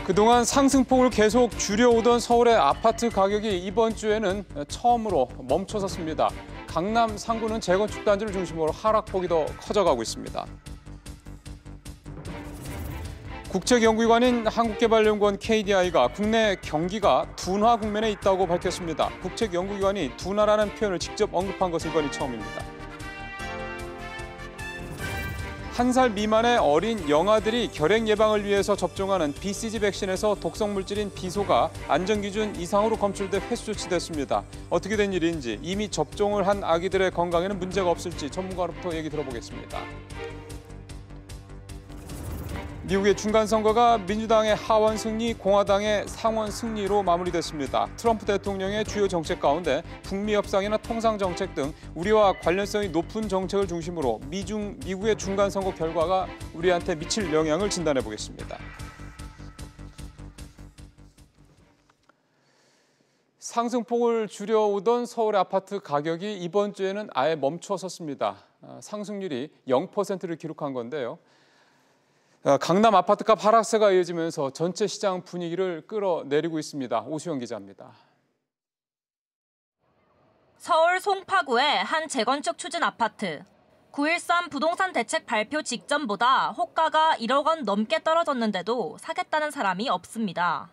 그동안 상승폭을 계속 줄여오던 서울의 아파트 가격이 이번 주에는 처음으로 멈춰섰습니다. 강남 상구는 재건축 단지를 중심으로 하락폭이 더 커져가고 있습니다. 국책연구기관인 한국개발연구원 KDI가 국내 경기가 둔화 국면에 있다고 밝혔습니다. 국책연구기관이 둔화라는 표현을 직접 언급한 것은 이번이 처음입니다. 1살 미만의 어린 영아들이 결핵 예방을 위해서 접종하는 BCG 백신에서 독성 물질인 비소가 안전기준 이상으로 검출돼 회수 조치됐습니다. 어떻게 된 일인지, 이미 접종을 한 아기들의 건강에는 문제가 없을지 전문가로부터 얘기 들어보겠습니다. 미국의 중간선거가 민주당의 하원 승리, 공화당의 상원 승리로 마무리됐습니다. 트럼프 대통령의 주요 정책 가운데 북미 협상이나 통상 정책 등 우리와 관련성이 높은 정책을 중심으로 미국의 중간선거 결과가 우리한테 미칠 영향을 진단해 보겠습니다. 상승폭을 줄여오던 서울의 아파트 가격이 이번 주에는 아예 멈춰섰습니다. 상승률이 0%를 기록한 건데요. 강남 아파트값 하락세가 이어지면서 전체 시장 분위기를 끌어내리고 있습니다. 오수영 기자입니다. 서울 송파구의 한 재건축 추진 아파트. 9.13 부동산 대책 발표 직전보다 호가가 1억 원 넘게 떨어졌는데도 사겠다는 사람이 없습니다.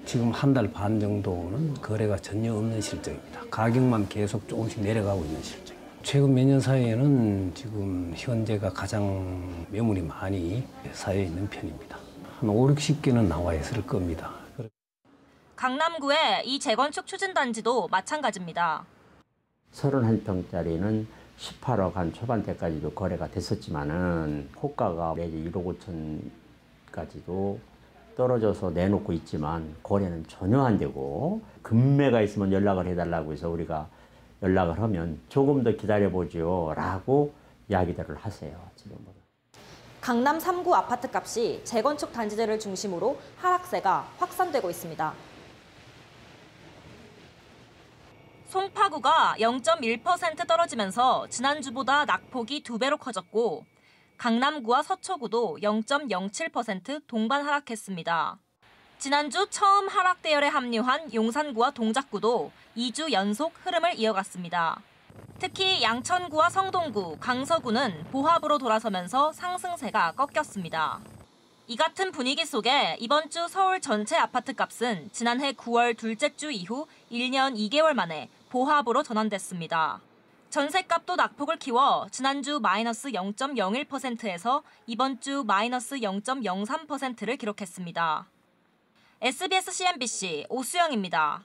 지금 한 달 반 정도는 거래가 전혀 없는 실정입니다. 가격만 계속 조금씩 내려가고 있는 실정. 최근 몇 년 사이에는 지금 현재가 가장 매물이 많이 쌓여 있는 편입니다. 한 5, 60개는 나와 있을 겁니다. 강남구의 이 재건축 추진단지도 마찬가지입니다. 31평짜리는 18억 한 초반대까지도 거래가 됐었지만은 호가가 내지 1억 5천까지도 떨어져서 내놓고 있지만 거래는 전혀 안 되고 급매가 있으면 연락을 해달라고 해서 우리가 연락을 하면 조금 더 기다려보지요 라고 이야기들을 하세요. 지금은. 강남 3구 아파트 값이 재건축 단지들을 중심으로 하락세가 확산되고 있습니다. 송파구가 0.1% 떨어지면서 지난주보다 낙폭이 2배로 커졌고 강남구와 서초구도 0.07% 동반 하락했습니다. 지난주 처음 하락 대열에 합류한 용산구와 동작구도 2주 연속 흐름을 이어갔습니다. 특히 양천구와 성동구, 강서구는 보합으로 돌아서면서 상승세가 꺾였습니다. 이 같은 분위기 속에 이번 주 서울 전체 아파트값은 지난해 9월 둘째 주 이후 1년 2개월 만에 보합으로 전환됐습니다. 전셋값도 낙폭을 키워 지난주 마이너스 0.01%에서 이번 주 마이너스 0.03%를 기록했습니다. SBS CNBC 오수영입니다.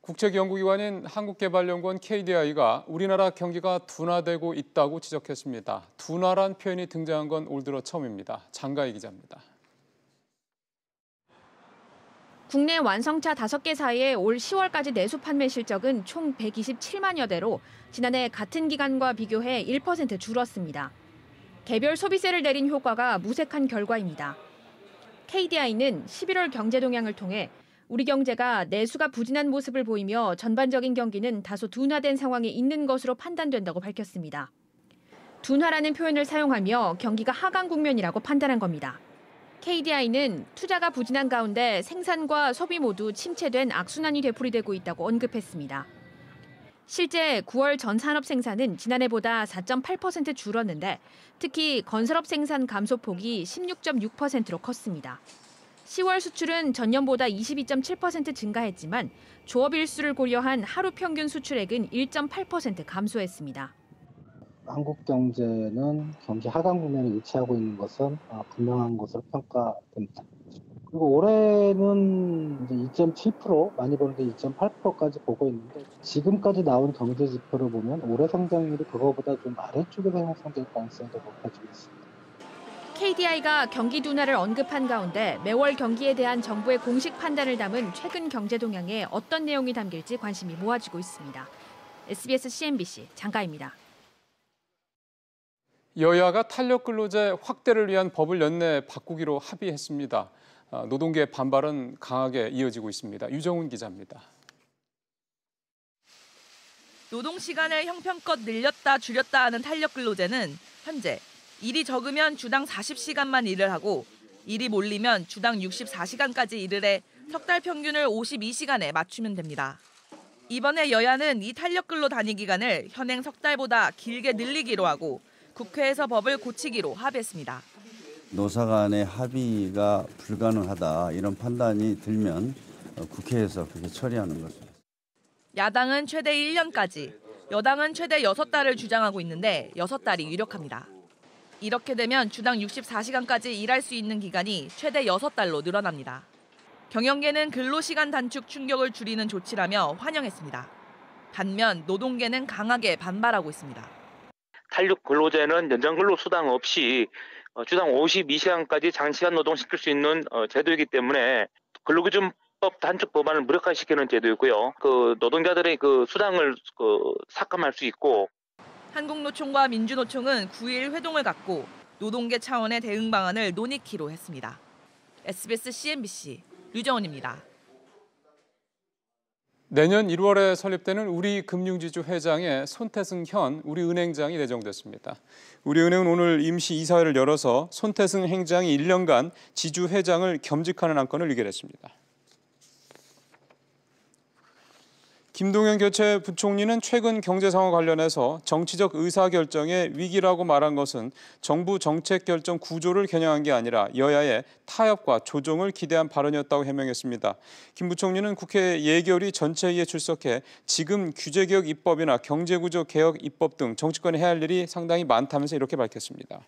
국책연구기관인 한국개발연구원 KDI가 우리나라 경기가 둔화되고 있다고 지적했습니다. 둔화란 표현이 등장한 건 올 들어 처음입니다. 장가희 기자입니다. 국내 완성차 5개 사이에 올 10월까지 내수 판매 실적은 총 127만여 대로 지난해 같은 기간과 비교해 1% 줄었습니다. 개별 소비세를 내린 효과가 무색한 결과입니다. KDI는 11월 경제 동향을 통해 우리 경제가 내수가 부진한 모습을 보이며 전반적인 경기는 다소 둔화된 상황에 있는 것으로 판단된다고 밝혔습니다. 둔화라는 표현을 사용하며 경기가 하강 국면이라고 판단한 겁니다. KDI는 투자가 부진한 가운데 생산과 소비 모두 침체된 악순환이 되풀이되고 있다고 언급했습니다. 실제 9월 전 산업 생산은 지난해보다 4.8% 줄었는데 특히 건설업 생산 감소폭이 16.6%로 컸습니다. 10월 수출은 전년보다 22.7% 증가했지만 조업 일수를 고려한 하루 평균 수출액은 1.8% 감소했습니다. 한국 경제는 경기 하강 국면에 위치하고 있는 것은 분명한 것으로 평가됩니다. 그리고 올해는 이제 2.7%, 많이 보는데 2.8%까지 보고 있는데 지금까지 나온 경제 지표를 보면 올해 성장률이 그거보다 좀 아래쪽에서 형성될 가능성이 더 높아지고 있습니다. KDI가 경기 둔화를 언급한 가운데 매월 경기에 대한 정부의 공식 판단을 담은 최근 경제 동향에 어떤 내용이 담길지 관심이 모아지고 있습니다. SBS CNBC 장가입니다. 여야가 탄력 근로제 확대를 위한 법을 연내 바꾸기로 합의했습니다. 노동계의 반발은 강하게 이어지고 있습니다. 유정훈 기자입니다. 노동시간을 형편껏 늘렸다 줄였다 하는 탄력 근로제는 현재 일이 적으면 주당 40시간만 일을 하고 일이 몰리면 주당 64시간까지 일을 해 석 달 평균을 52시간에 맞추면 됩니다. 이번에 여야는 이 탄력근로 단위 기간을 현행 석 달보다 길게 늘리기로 하고 국회에서 법을 고치기로 합의했습니다. 노사 간의 합의가 불가능하다 이런 판단이 들면 국회에서 그렇게 처리하는 것입니다. 야당은 최대 1년까지, 여당은 최대 6달을 주장하고 있는데 6달이 유력합니다. 이렇게 되면 주당 64시간까지 일할 수 있는 기간이 최대 6달로 늘어납니다. 경영계는 근로시간 단축 충격을 줄이는 조치라며 환영했습니다. 반면 노동계는 강하게 반발하고 있습니다. 탄력 근로제는 연장 근로 수당 없이 주당 52시간까지 장시간 노동시킬 수 있는 제도이기 때문에 근로기준법 단축 법안을 무력화시키는 제도이고요. 노동자들의 수당을 삭감할 수 있고. 한국노총과 민주노총은 9일 회동을 갖고 노동계 차원의 대응 방안을 논의키로 했습니다. SBS CNBC 류정원입니다. 내년 1월에 설립되는 우리금융지주 회장에 손태승 현 우리은행장이 내정됐습니다. 우리은행은 오늘 임시 이사회를 열어서 손태승 행장이 1년간 지주 회장을 겸직하는 안건을 의결했습니다. 김동연 교체 부총리는 최근 경제 상황 관련해서 정치적 의사결정의 위기라고 말한 것은 정부 정책 결정 구조를 겨냥한 게 아니라 여야의 타협과 조정을 기대한 발언이었다고 해명했습니다. 김 부총리는 국회 예결위 전체회의에 출석해 지금 규제개혁 입법이나 경제구조 개혁 입법 등 정치권이 해야 할 일이 상당히 많다면서 이렇게 밝혔습니다.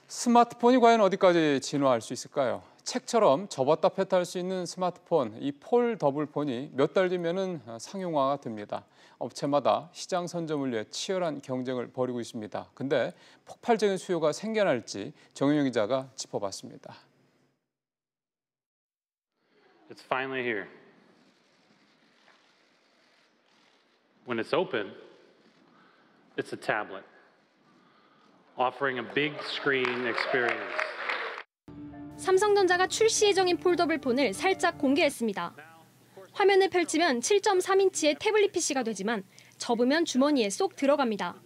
스마트폰이 과연 어디까지 진화할 수 있을까요? 책처럼 접었다 폈다 할 수 있는 스마트폰, 이 폴더블폰이 몇 달 뒤면은 상용화가 됩니다. 업체마다 시장 선점을 위해 치열한 경쟁을 벌이고 있습니다. 근데 폭발적인 수요가 생겨날지 정윤영 기자가 짚어봤습니다. It's finally here. When it's open, it's a tablet, offering a big screen experience. 삼성전자가 출시 예정인 폴더블 폰을 살짝 공개했습니다. 화면을 펼치면 7.3인치의 태블릿 PC가 되지만 접으면 주머니에 쏙 들어갑니다.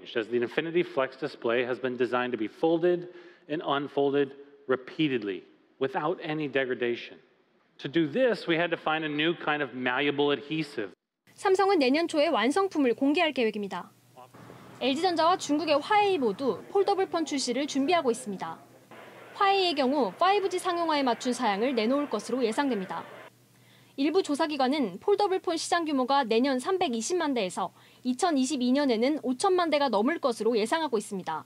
As the Infinity Flex display has been designed to be folded and unfolded repeatedly without any degradation. To do this, we had to find a new kind of malleable adhesive. 삼성은 내년 초에 완성품을 공개할 계획입니다. LG전자와 중국의 화웨이 모두 폴더블 폰 출시를 준비하고 있습니다. 화웨이의 경우 5G 상용화에 맞춘 사양을 내놓을 것으로 예상됩니다. 일부 조사기관은 폴더블폰 시장 규모가 내년 320만 대에서 2022년에는 5천만 대가 넘을 것으로 예상하고 있습니다.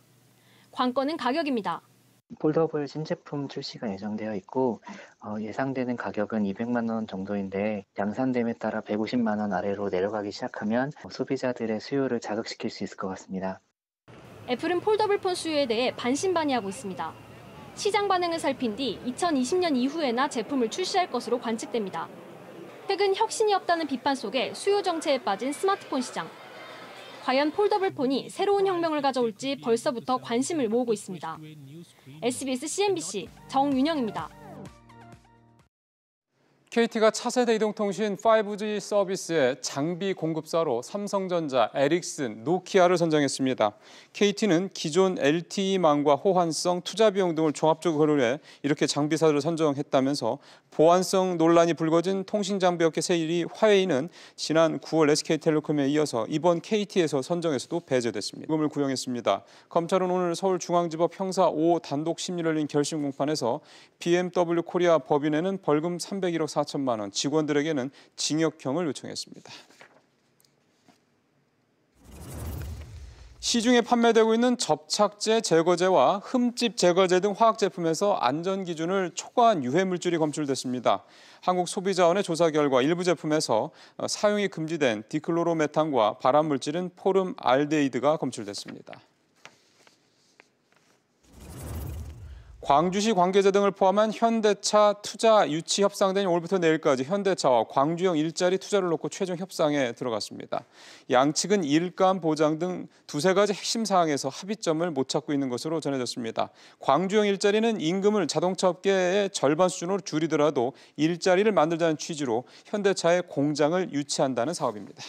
관건은 가격입니다. 폴더블 신제품 출시가 예정되어 있고 예상되는 가격은 200만 원 정도인데 양산됨에 따라 150만 원 아래로 내려가기 시작하면 소비자들의 수요를 자극시킬 수 있을 것 같습니다. 애플은 폴더블폰 수요에 대해 반신반의하고 있습니다. 시장 반응을 살핀 뒤 2020년 이후에나 제품을 출시할 것으로 관측됩니다. 최근 혁신이 없다는 비판 속에 수요 정체에 빠진 스마트폰 시장. 과연 폴더블폰이 새로운 혁명을 가져올지 벌써부터 관심을 모으고 있습니다. SBS CNBC 정윤영입니다. KT가 차세대 이동통신 5G 서비스의 장비 공급사로 삼성전자, 에릭슨, 노키아를 선정했습니다. KT는 기존 LTE망과 호환성, 투자 비용 등을 종합적으로 고려해 이렇게 장비사를 선정했다면서 보안성 논란이 불거진 통신장비업계 세1위 화웨이는 지난 9월 SK텔레콤에 이어서 이번 KT에서 선정에서도 배제됐습니다. 임금을 구형했습니다. 검찰은 오늘 서울중앙지법 형사 5 단독 심리를 열린 결심 공판에서 BMW 코리아 법인에는 벌금 301억 4천만 원, 직원들에게는 징역형을 요청했습니다. 시중에 판매되고 있는 접착제, 제거제와 흠집 제거제 등 화학제품에서 안전기준을 초과한 유해물질이 검출됐습니다. 한국소비자원의 조사 결과 일부 제품에서 사용이 금지된 디클로로메탄과 발암물질인 포름알데히드가 검출됐습니다. 광주시 관계자 등을 포함한 현대차 투자 유치 협상단이 오늘부터 내일까지 현대차와 광주형 일자리 투자를 놓고 최종 협상에 들어갔습니다. 양측은 일감 보장 등 두세 가지 핵심 사항에서 합의점을 못 찾고 있는 것으로 전해졌습니다. 광주형 일자리는 임금을 자동차 업계의 절반 수준으로 줄이더라도 일자리를 만들자는 취지로 현대차의 공장을 유치한다는 사업입니다.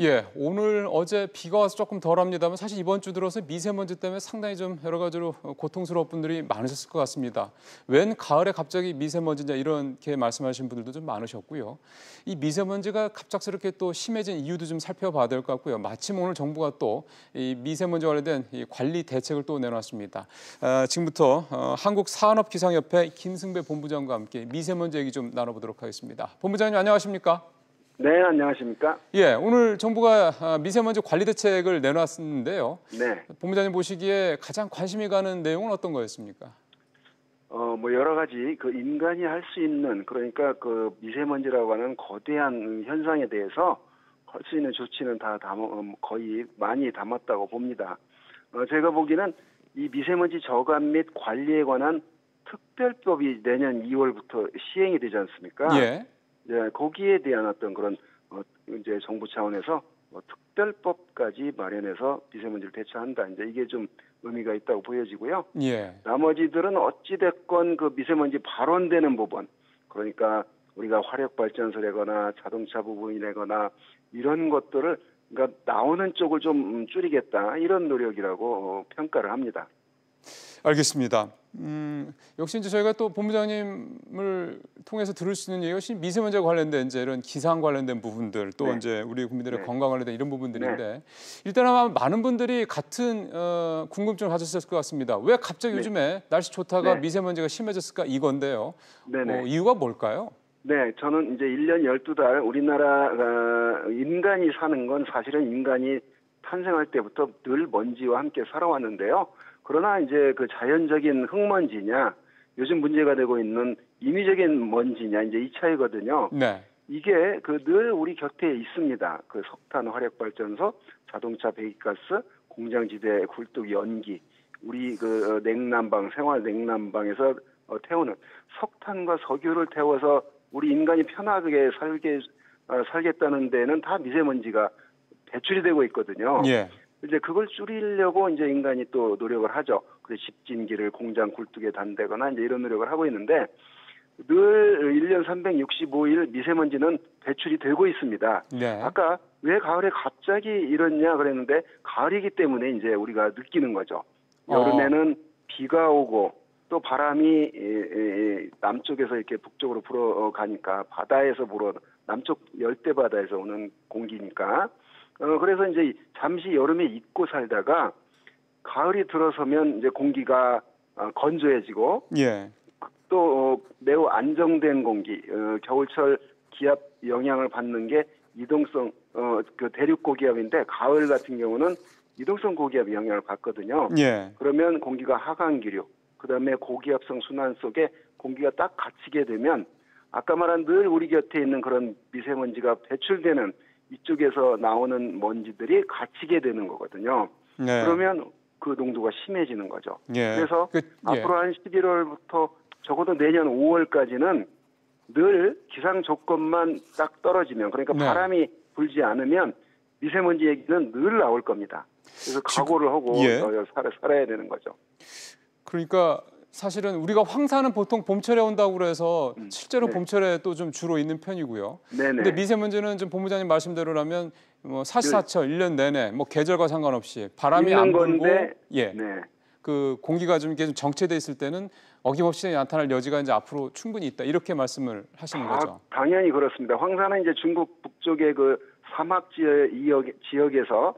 예, 오늘 어제 비가 와서 조금 덜합니다만 사실 이번 주 들어서 미세먼지 때문에 상당히 좀 여러 가지로 고통스러운 분들이 많으셨을 것 같습니다. 웬 가을에 갑자기 미세먼지냐 이렇게 말씀하신 분들도 좀 많으셨고요. 이 미세먼지가 갑작스럽게 또 심해진 이유도 좀 살펴봐야 될 것 같고요. 마침 오늘 정부가 또 이 미세먼지 관련된 이 관리 대책을 또 내놨습니다. 지금부터 한국산업기상협회 김승배 본부장과 함께 미세먼지 얘기 좀 나눠보도록 하겠습니다. 본부장님 안녕하십니까? 네, 안녕하십니까? 예, 오늘 정부가 미세먼지 관리 대책을 내놨는데요. 네. 본부장님 보시기에 가장 관심이 가는 내용은 어떤 거였습니까? 뭐 여러 가지 그 인간이 할 수 있는 그러니까 그 미세먼지라고 하는 거대한 현상에 대해서 할 수 있는 조치는 다 거의 많이 담았다고 봅니다. 제가 보기에는 이 미세먼지 저감 및 관리에 관한 특별법이 내년 2월부터 시행이 되지 않습니까? 예. 네, 거기에 대한 어떤 그런 이제 정부 차원에서 특별법까지 마련해서 미세먼지를 대처한다. 이제 이게 좀 의미가 있다고 보여지고요. 예. 나머지들은 어찌 됐건 그 미세먼지 발원되는 부분, 그러니까 우리가 화력 발전소라거나 자동차 부분이라거나 이런 것들을 그러니까 나오는 쪽을 좀 줄이겠다 이런 노력이라고 평가를 합니다. 알겠습니다. 역시 이제 저희가 또 본부장님을 통해서 들을 수 있는 얘기가 미세먼지와 관련된 이제 이런 기상 관련된 부분들 또 네. 이제 우리 국민들의 네. 건강 관련된 이런 부분들인데 네. 일단 아마 많은 분들이 같은 궁금증을 가졌을 것 같습니다. 왜 갑자기 네. 요즘에 날씨 좋다가 네. 미세먼지가 심해졌을까 이건데요. 네네. 이유가 뭘까요? 네, 저는 이제 1년 12달 우리나라 인간이 사는 건 사실은 인간이 탄생할 때부터 늘 먼지와 함께 살아왔는데요. 그러나 이제 그 자연적인 흙먼지냐, 요즘 문제가 되고 있는 인위적인 먼지냐, 이제 이 차이거든요. 네. 이게 그 늘 우리 곁에 있습니다. 그 석탄 화력 발전소, 자동차 배기가스, 공장지대 굴뚝 연기, 우리 그 냉난방, 생활 냉난방에서 태우는 석탄과 석유를 태워서 우리 인간이 편하게 살겠다는 데는 다 미세먼지가 배출이 되고 있거든요. 예. 이제 그걸 줄이려고 이제 인간이 또 노력을 하죠. 그래서 집진기를 공장 굴뚝에 단대거나 이제 이런 노력을 하고 있는데 늘 1년 365일 미세먼지는 배출이 되고 있습니다. 네. 아까 왜 가을에 갑자기 이렇냐 그랬는데 가을이기 때문에 이제 우리가 느끼는 거죠. 여름에는 비가 오고 또 바람이 남쪽에서 이렇게 북쪽으로 불어가니까 바다에서 남쪽 열대 바다에서 오는 공기니까 그래서 이제 잠시 여름에 잊고 살다가 가을이 들어서면 이제 공기가 건조해지고 예. 또 매우 안정된 공기, 겨울철 기압 영향을 받는 게 이동성 그 대륙 고기압인데 가을 같은 경우는 이동성 고기압이 영향을 받거든요. 예. 그러면 공기가 하강 기류, 그다음에 고기압성 순환 속에 공기가 딱 갇히게 되면 아까 말한 늘 우리 곁에 있는 그런 미세먼지가 배출되는 이쪽에서 나오는 먼지들이 갇히게 되는 거거든요. 네. 그러면 그 농도가 심해지는 거죠. 예. 그래서 앞으로 한 11월부터 적어도 내년 5월까지는 늘 기상 조건만 딱 떨어지면 그러니까 네. 바람이 불지 않으면 미세먼지 얘기는 늘 나올 겁니다. 그래서 각오를 하고 살아야 되는 거죠. 그러니까 사실은 우리가 황사는 보통 봄철에 온다고 그래서 실제로 네. 봄철에 또 좀 주로 있는 편이고요. 네네. 근데 미세먼지는 좀 본부장님 말씀대로라면 뭐 사시사철 1년 내내 뭐 계절과 상관없이 바람이 안 불고 건데, 예. 네. 그 공기가 좀 이렇게 좀 정체돼 있을 때는 어김없이 나타날 여지가 이제 앞으로 충분히 있다. 이렇게 말씀을 하시는 거죠. 당연히 그렇습니다. 황사는 이제 중국 북쪽의 그 사막 지역에서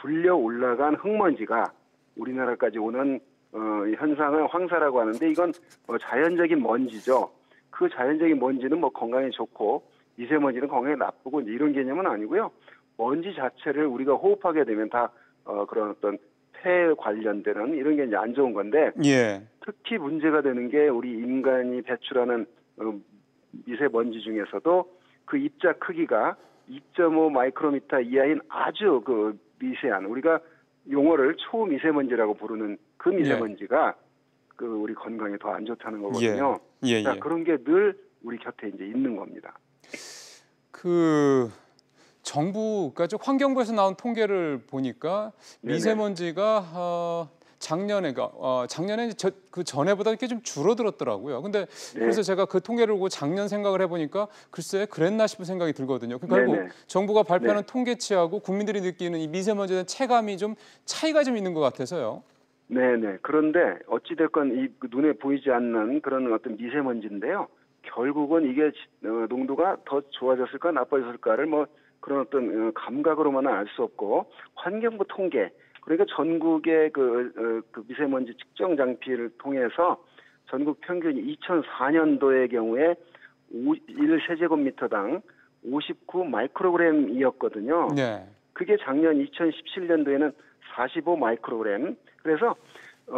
불려 올라간 흙먼지가 우리나라까지 오는 현상을 황사라고 하는데 이건 자연적인 먼지죠. 그 자연적인 먼지는 뭐 건강에 좋고 미세먼지는 건강에 나쁘고 이제 이런 개념은 아니고요. 먼지 자체를 우리가 호흡하게 되면 다 그런 어떤 폐에 관련되는 이런 게 이제 안 좋은 건데 예. 특히 문제가 되는 게 우리 인간이 배출하는 미세먼지 중에서도 그 입자 크기가 2.5 마이크로미터 이하인 아주 그 미세한 우리가 용어를 초미세먼지라고 부르는 그 미세먼지가 그 우리 건강에 더 안 좋다는 거거든요. 예. 자, 그런 게 늘 우리 곁에 이제 있는 겁니다. 그 정부가 즉 환경부에서 나온 통계를 보니까 미세먼지가 작년에 그 전에보다 이렇게 좀 줄어들었더라고요. 근데 그래서 제가 그 통계를 보고 작년 생각을 해보니까 글쎄 그랬나 싶은 생각이 들거든요. 결국 정부가 발표하는 통계치하고 국민들이 느끼는 이 미세먼지에 대한 체감이 좀 차이가 좀 있는 것 같아서요. 네네. 그런데 어찌됐건 이 눈에 보이지 않는 그런 어떤 미세먼지인데요. 결국은 이게 농도가 더 좋아졌을까 나빠졌을까를 뭐 그런 어떤 감각으로만은 알 수 없고 환경부 통계 그러니까 전국의 그 미세먼지 측정 장비를 통해서 전국 평균이 2004년도의 경우에 1세제곱미터당 59 마이크로그램이었거든요. 네. 그게 작년 2017년도에는 45 마이크로그램. 그래서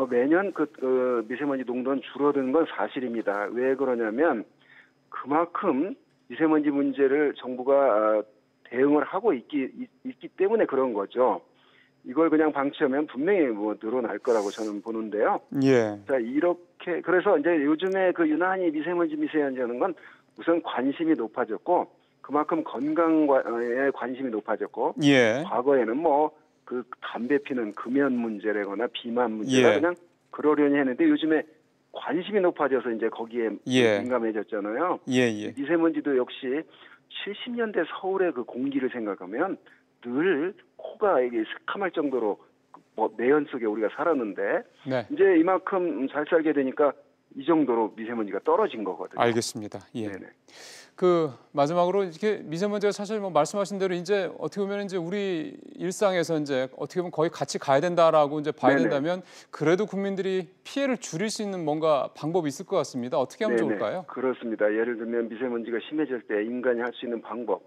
매년 그 미세먼지 농도는 줄어드는 건 사실입니다. 왜 그러냐면 그만큼 미세먼지 문제를 정부가 대응을 하고 있기 때문에 그런 거죠. 이걸 그냥 방치하면 분명히 뭐 늘어날 거라고 저는 보는데요. 예. 자, 이렇게 그래서 이제 요즘에 그 유난히 미세먼지 하는 건 우선 관심이 높아졌고 그만큼 건강에 관심이 높아졌고 과거에는 뭐 그 담배 피는 금연 문제라거나 비만 문제가 그냥 그러려니 했는데 요즘에 관심이 높아져서 이제 거기에 민감해졌잖아요. 미세먼지도 역시 70년대 서울의 그 공기를 생각하면 늘 코가 이게 새카말 정도로 뭐 내연 속에 우리가 살았는데 이제 이만큼 잘 살게 되니까 이 정도로 미세먼지가 떨어진 거거든요. 알겠습니다. 그 마지막으로 이렇게 미세먼지가 사실 뭐 말씀하신 대로 이제 어떻게 보면 이제 우리 일상에서 이제 어떻게 보면 거의 같이 가야 된다라고 이제 봐야 된다면 그래도 국민들이 피해를 줄일 수 있는 뭔가 방법이 있을 것 같습니다. 어떻게 하면 좋을까요? 그렇습니다. 예를 들면 미세먼지가 심해질 때 인간이 할 수 있는 방법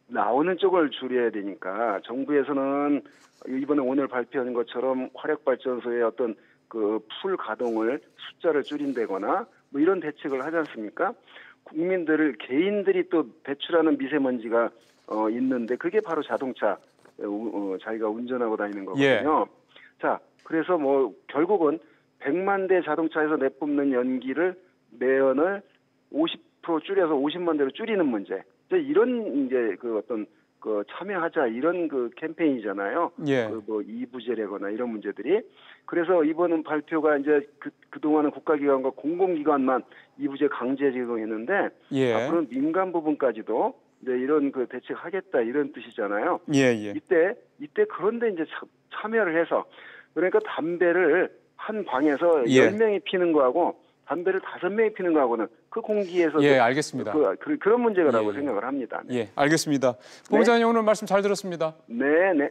나오는 쪽을 줄여야 되니까 정부에서는 이번에 오늘 발표한 것처럼 화력발전소의 어떤 그 풀 가동을 숫자를 줄인다거나 뭐 이런 대책을 하지 않습니까? 개인들이 또 배출하는 미세먼지가 있는데 그게 바로 자동차 자기가 운전하고 다니는 거거든요. 자, 그래서 뭐 결국은 100만 대 자동차에서 내뿜는 연기를 매연을 50% 줄여서 50만 대로 줄이는 문제. 이런 이제 그 어떤 그 참여하자 이런 그 캠페인이잖아요. 그 뭐 이부제라거나 이런 문제들이. 그래서 이번 발표가 이제 그동안은 국가기관과 공공기관만 이부제 강제 적용했는데 앞으로는 민간 부분까지도 이제 이런 그 대책하겠다 이런 뜻이잖아요. 이때 그런데 이제 참여를 해서 그러니까 담배를 한 방에서 10명이 피는 거하고 담배를 5명이 피는 거하고는 그 공기에서 알겠습니다. 그런 문제라고 생각을 합니다. 알겠습니다. 본부장님 오늘 말씀 잘 들었습니다. 네.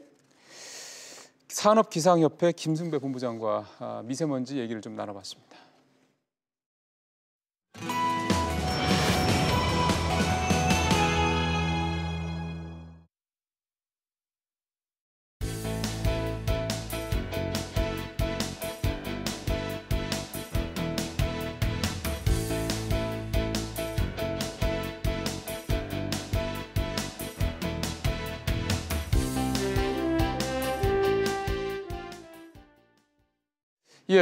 산업기상협회 김승배 본부장과 미세먼지 얘기를 좀 나눠봤습니다.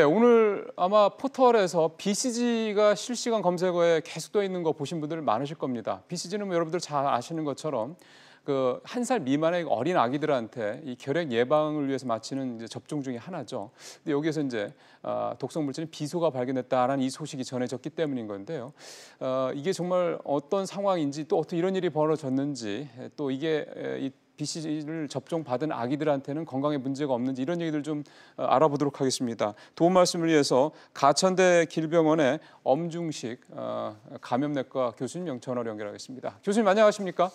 오늘 아마 포털에서 BCG가 실시간 검색어에 계속 떠 있는 거 보신 분들 많으실 겁니다. BCG는 뭐 여러분들 잘 아시는 것처럼 그 1살 미만의 어린 아기들한테 이 결핵 예방을 위해서 마치는 이제 접종 중에 하나죠. 근데 여기에서 이제 독성 물질인 비소가 발견됐다라는 이 소식이 전해졌기 때문인 건데요. 이게 정말 어떤 상황인지 또 어떻게 이런 일이 벌어졌는지 또 이게 이 BCG를 접종받은 아기들한테는 건강에 문제가 없는지 이런 얘기들 좀 알아보도록 하겠습니다. 도움 말씀을 위해서 가천대 길병원의 엄중식 감염내과 교수님 전화로 연결하겠습니다. 교수님 안녕하십니까?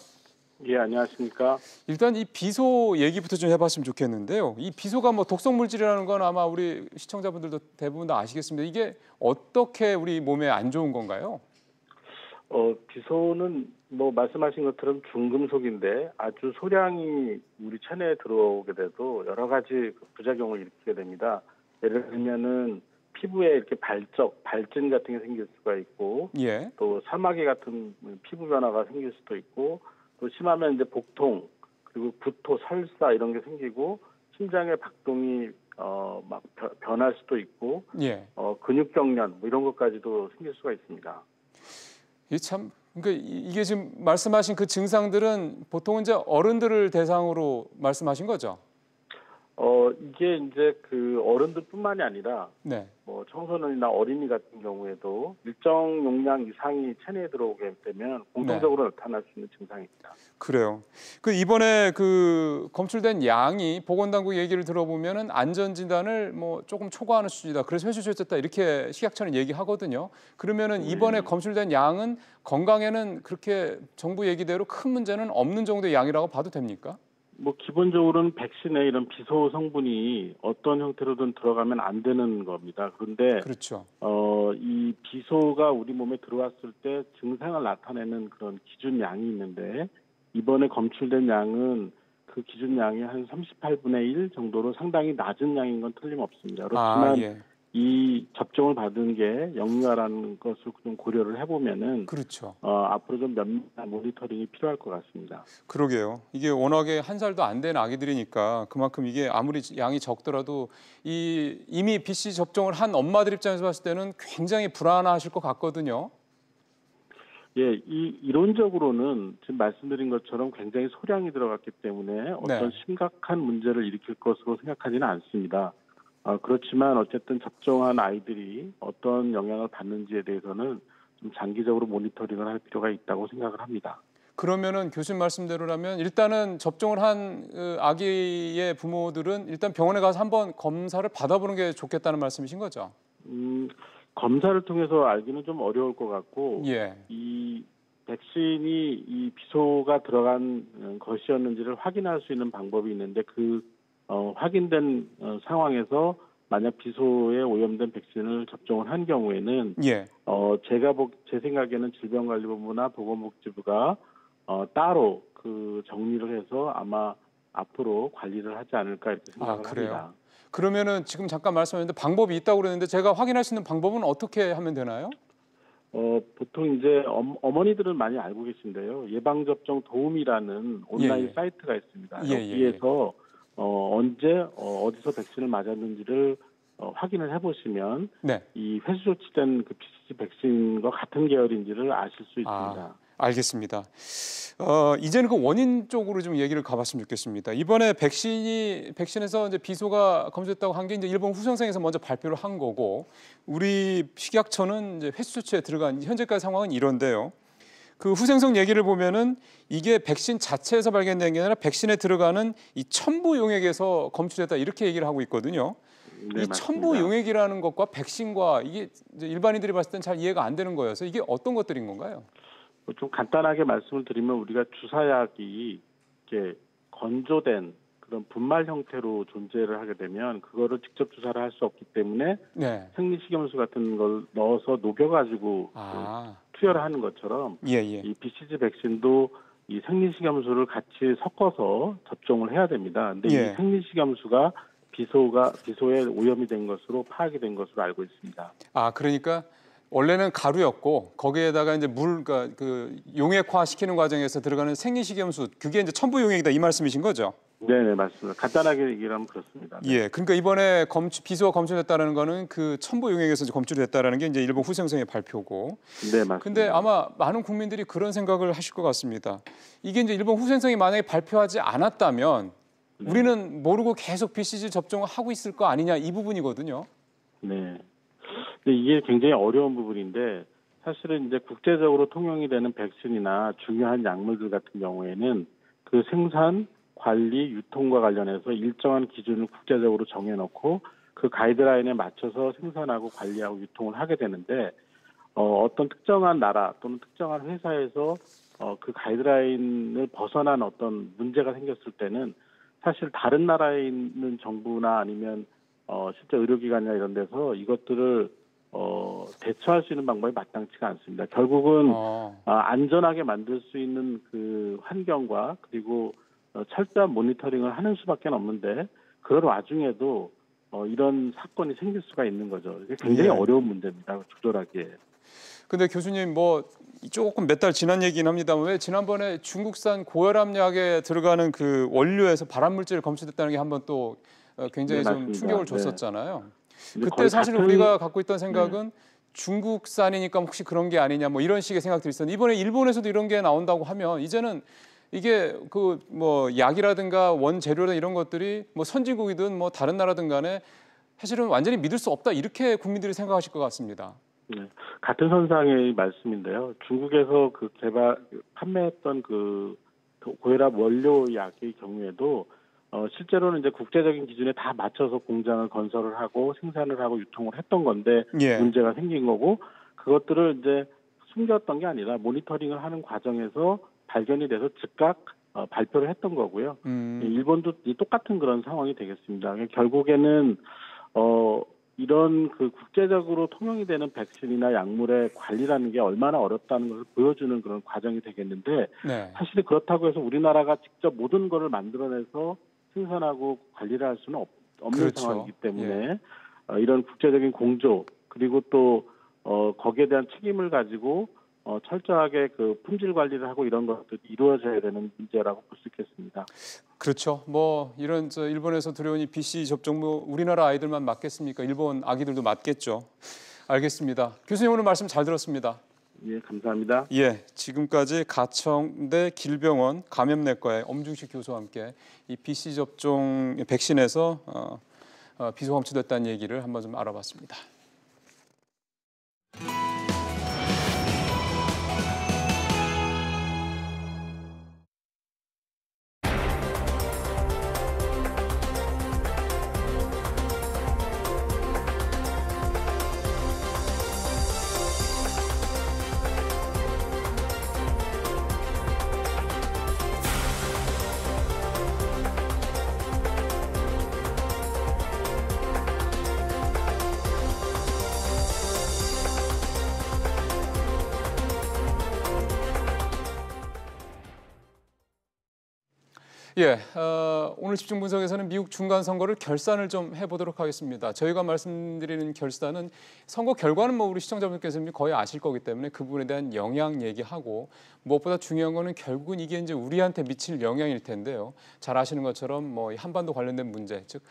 예, 안녕하십니까? 일단 이 비소 얘기부터 좀 해봤으면 좋겠는데요. 이 비소가 뭐 독성 물질이라는 건 아마 우리 시청자분들도 대부분 다 아시겠습니다. 이게 어떻게 우리 몸에 안 좋은 건가요? 비소는 뭐 말씀하신 것처럼 중금속인데 아주 소량이 우리 체내에 들어오게 돼도 여러 가지 부작용을 일으키게 됩니다. 예를 들면은 피부에 이렇게 발진 같은 게 생길 수가 있고, 또 사마귀 같은 피부 변화가 생길 수도 있고, 또 심하면 이제 복통, 그리고 구토, 설사 이런 게 생기고, 심장의 박동이 막 변할 수도 있고, 근육경련 뭐 이런 것까지도 생길 수가 있습니다. 그러니까 이게 지금 말씀하신 그 증상들은 보통은 이제 어른들을 대상으로 말씀하신 거죠? 이게 이제 그 어른들뿐만이 아니라 네. 뭐 청소년이나 어린이 같은 경우에도 일정 용량 이상이 체내에 들어오게 되면 공통적으로 나타날 수 있는 증상입니다. 그래요. 그 이번에 그 검출된 양이 보건당국 얘기를 들어보면은 안전진단을 뭐 조금 초과하는 수준이다. 그래서 회수조쳤다 이렇게 식약처는 얘기하거든요. 그러면은 이번에 검출된 양은 건강에는 그렇게 정부 얘기대로 큰 문제는 없는 정도의 양이라고 봐도 됩니까? 뭐 기본적으로는 백신에 이런 비소 성분이 어떤 형태로든 들어가면 안 되는 겁니다. 그런데 그렇죠. 이 비소가 우리 몸에 들어왔을 때 증상을 나타내는 그런 기준 양이 있는데 이번에 검출된 양은 그 기준 양의 한 38분의 1 정도로 상당히 낮은 양인 건 틀림없습니다. 그렇지만 예. 이 접종을 받은 게 영유아라는 것을 좀 고려를 해보면은 그렇죠. 앞으로 좀 면밀한 모니터링이 필요할 것 같습니다. 그러게요. 이게 워낙에 1살도 안 된 아기들이니까 그만큼 이게 아무리 양이 적더라도 이미 BCG 접종을 한 엄마들 입장에서 봤을 때는 굉장히 불안하실 것 같거든요. 예, 이론적으로는 지금 말씀드린 것처럼 굉장히 소량이 들어갔기 때문에 어떤 심각한 문제를 일으킬 것으로 생각하지는 않습니다. 그렇지만 어쨌든 접종한 아이들이 어떤 영향을 받는지에 대해서는 좀 장기적으로 모니터링을 할 필요가 있다고 생각을 합니다. 그러면은 교수님 말씀대로라면 일단은 접종을 한 아기의 부모들은 일단 병원에 가서 한번 검사를 받아보는 게 좋겠다는 말씀이신 거죠? 검사를 통해서 알기는 좀 어려울 것 같고 예. 이 백신이 이 비소가 들어간 것이었는지를 확인할 수 있는 방법이 있는데 확인된 상황에서 만약 비소에 오염된 백신을 접종을 한 경우에는 제 생각에는 질병관리본부나 보건복지부가 따로 그 정리를 해서 아마 앞으로 관리를 하지 않을까 이렇게 생각을 합니다. 그러면은 지금 잠깐 말씀하셨는데 방법이 있다고 그랬는데 제가 확인할 수 있는 방법은 어떻게 하면 되나요? 보통 이제 어머니들은 많이 알고 계신데요. 예방접종 도움이라는 온라인 사이트가 있습니다. 여기에서 언제 어디서 백신을 맞았는지를 확인을 해보시면 이 회수 조치된 그 BCG 백신과 같은 계열인지를 아실 수 있습니다. 알겠습니다. 이제는 그 원인 쪽으로 좀 얘기를 가봤으면 좋겠습니다. 이번에 백신에서 이제 비소가 검출됐다고 한 게 이제 일본 후생성에서 먼저 발표를 한 거고 우리 식약처는 이제 회수 조치에 들어간 현재까지 상황은 이런데요. 그 후생성 얘기를 보면은 이게 백신 자체에서 발견된 게 아니라 백신에 들어가는 이 첨부 용액에서 검출됐다 이렇게 얘기를 하고 있거든요. 이 첨부 용액이라는 것과 백신과 이게 이제 일반인들이 봤을 땐 잘 이해가 안 되는 거여서 이게 어떤 것들인 건가요? 좀 간단하게 말씀을 드리면 우리가 주사약이 이렇게 건조된 그런 분말 형태로 존재를 하게 되면 그거를 직접 주사를 할 수 없기 때문에 생리식염수 같은 걸 넣어서 녹여가지고 투여를 하는 것처럼 이 BCG 백신도 이 생리식염수를 같이 섞어서 접종을 해야 됩니다. 근데 이 생리식염수가 비소에 오염이 된 것으로 파악이 된 것으로 알고 있습니다. 그러니까 원래는 가루였고 거기에다가 이제 그러니까 그 용액화 시키는 과정에서 들어가는 생리식염수 그게 이제 첨부 용액이다 이 말씀이신 거죠? 네, 맞습니다. 간단하게 얘기를 하면 그렇습니다. 그러니까 이번에 비소가 검출됐다는 거는 그 첨부 용액에서 검출이 됐다는 게 이제 일본 후생성의 발표고. 네, 맞습니다. 근데 아마 많은 국민들이 그런 생각을 하실 것 같습니다. 이게 이제 일본 후생성이 만약에 발표하지 않았다면 우리는 모르고 계속 BCG 접종을 하고 있을 거 아니냐 이 부분이거든요. 네. 근데 이게 굉장히 어려운 부분인데 사실은 이제 국제적으로 통용이 되는 백신이나 중요한 약물들 같은 경우에는 그 생산, 관리, 유통과 관련해서 일정한 기준을 국제적으로 정해놓고 그 가이드라인에 맞춰서 생산하고 관리하고 유통을 하게 되는데 어떤 특정한 나라 또는 특정한 회사에서 그 가이드라인을 벗어난 어떤 문제가 생겼을 때는 사실 다른 나라에 있는 정부나 아니면 실제 의료기관이나 이런 데서 이것들을 대처할 수 있는 방법이 마땅치가 않습니다. 결국은 안전하게 만들 수 있는 그 환경과 그리고 철저한 모니터링을 하는 수밖에 없는데 그런 와중에도 이런 사건이 생길 수가 있는 거죠. 이게 굉장히 어려운 문제입니다. 조절하기에. 근데 교수님 뭐 조금 몇 달 지난 얘기긴 합니다만 왜 지난번에 중국산 고혈압약에 들어가는 그 원료에서 발암물질이 검출됐다는 게 한번 또 굉장히 좀 충격을 줬었잖아요. 그때 사실 우리가 갖고 있던 생각은 중국산이니까 혹시 그런 게 아니냐 뭐 이런 식의 생각들이 있었는데 이번에 일본에서도 이런 게 나온다고 하면 이제는 이게 그 뭐 약이라든가 원재료나 이런 것들이 뭐 선진국이든 뭐 다른 나라든 간에 사실은 완전히 믿을 수 없다 이렇게 국민들이 생각하실 것 같습니다. 네, 같은 선상의 말씀인데요. 중국에서 그 판매했던 그 고혈압 원료 약의 경우에도 실제로는 이제 국제적인 기준에 다 맞춰서 공장을 건설을 하고 생산을 하고 유통을 했던 건데 예. 문제가 생긴 거고 그것들을 이제 숨겼던 게 아니라 모니터링을 하는 과정에서 발견이 돼서 즉각 발표를 했던 거고요. 일본도 똑같은 그런 상황이 되겠습니다. 결국에는 이런 그 국제적으로 통용이 되는 백신이나 약물의 관리라는 게 얼마나 어렵다는 것을 보여주는 그런 과정이 되겠는데 네. 사실 그렇다고 해서 우리나라가 직접 모든 것을 만들어내서 생산하고 관리를 할 수는 없는 그렇죠. 상황이기 때문에 이런 국제적인 공조 그리고 또 거기에 대한 책임을 가지고 철저하게 그 품질 관리를 하고 이런 것들이 이루어져야 되는 문제라고 볼 수 있겠습니다. 그렇죠. 뭐 이런 일본에서 들여온 이 BCG 접종 뭐 우리나라 아이들만 맞겠습니까? 일본 아기들도 맞겠죠. 알겠습니다. 교수님 오늘 말씀 잘 들었습니다. 예, 감사합니다. 예, 지금까지 가청대 길병원 감염내과의 엄중식 교수와 함께 이 BCG 접종 백신에서 비속 검출됐다는 얘기를 한번 좀 알아봤습니다. 예, 오늘 집중 분석에서는 미국 중간 선거를 결산을 좀 해보도록 하겠습니다. 저희가 말씀드리는 결산은 선거 결과는 뭐 우리 시청자분께서는 거의 아실 거기 때문에 그 부분에 대한 영향 얘기하고 무엇보다 중요한 거는 결국은 이게 이제 우리한테 미칠 영향일 텐데요. 잘 아시는 것처럼 뭐 한반도 관련된 문제, 즉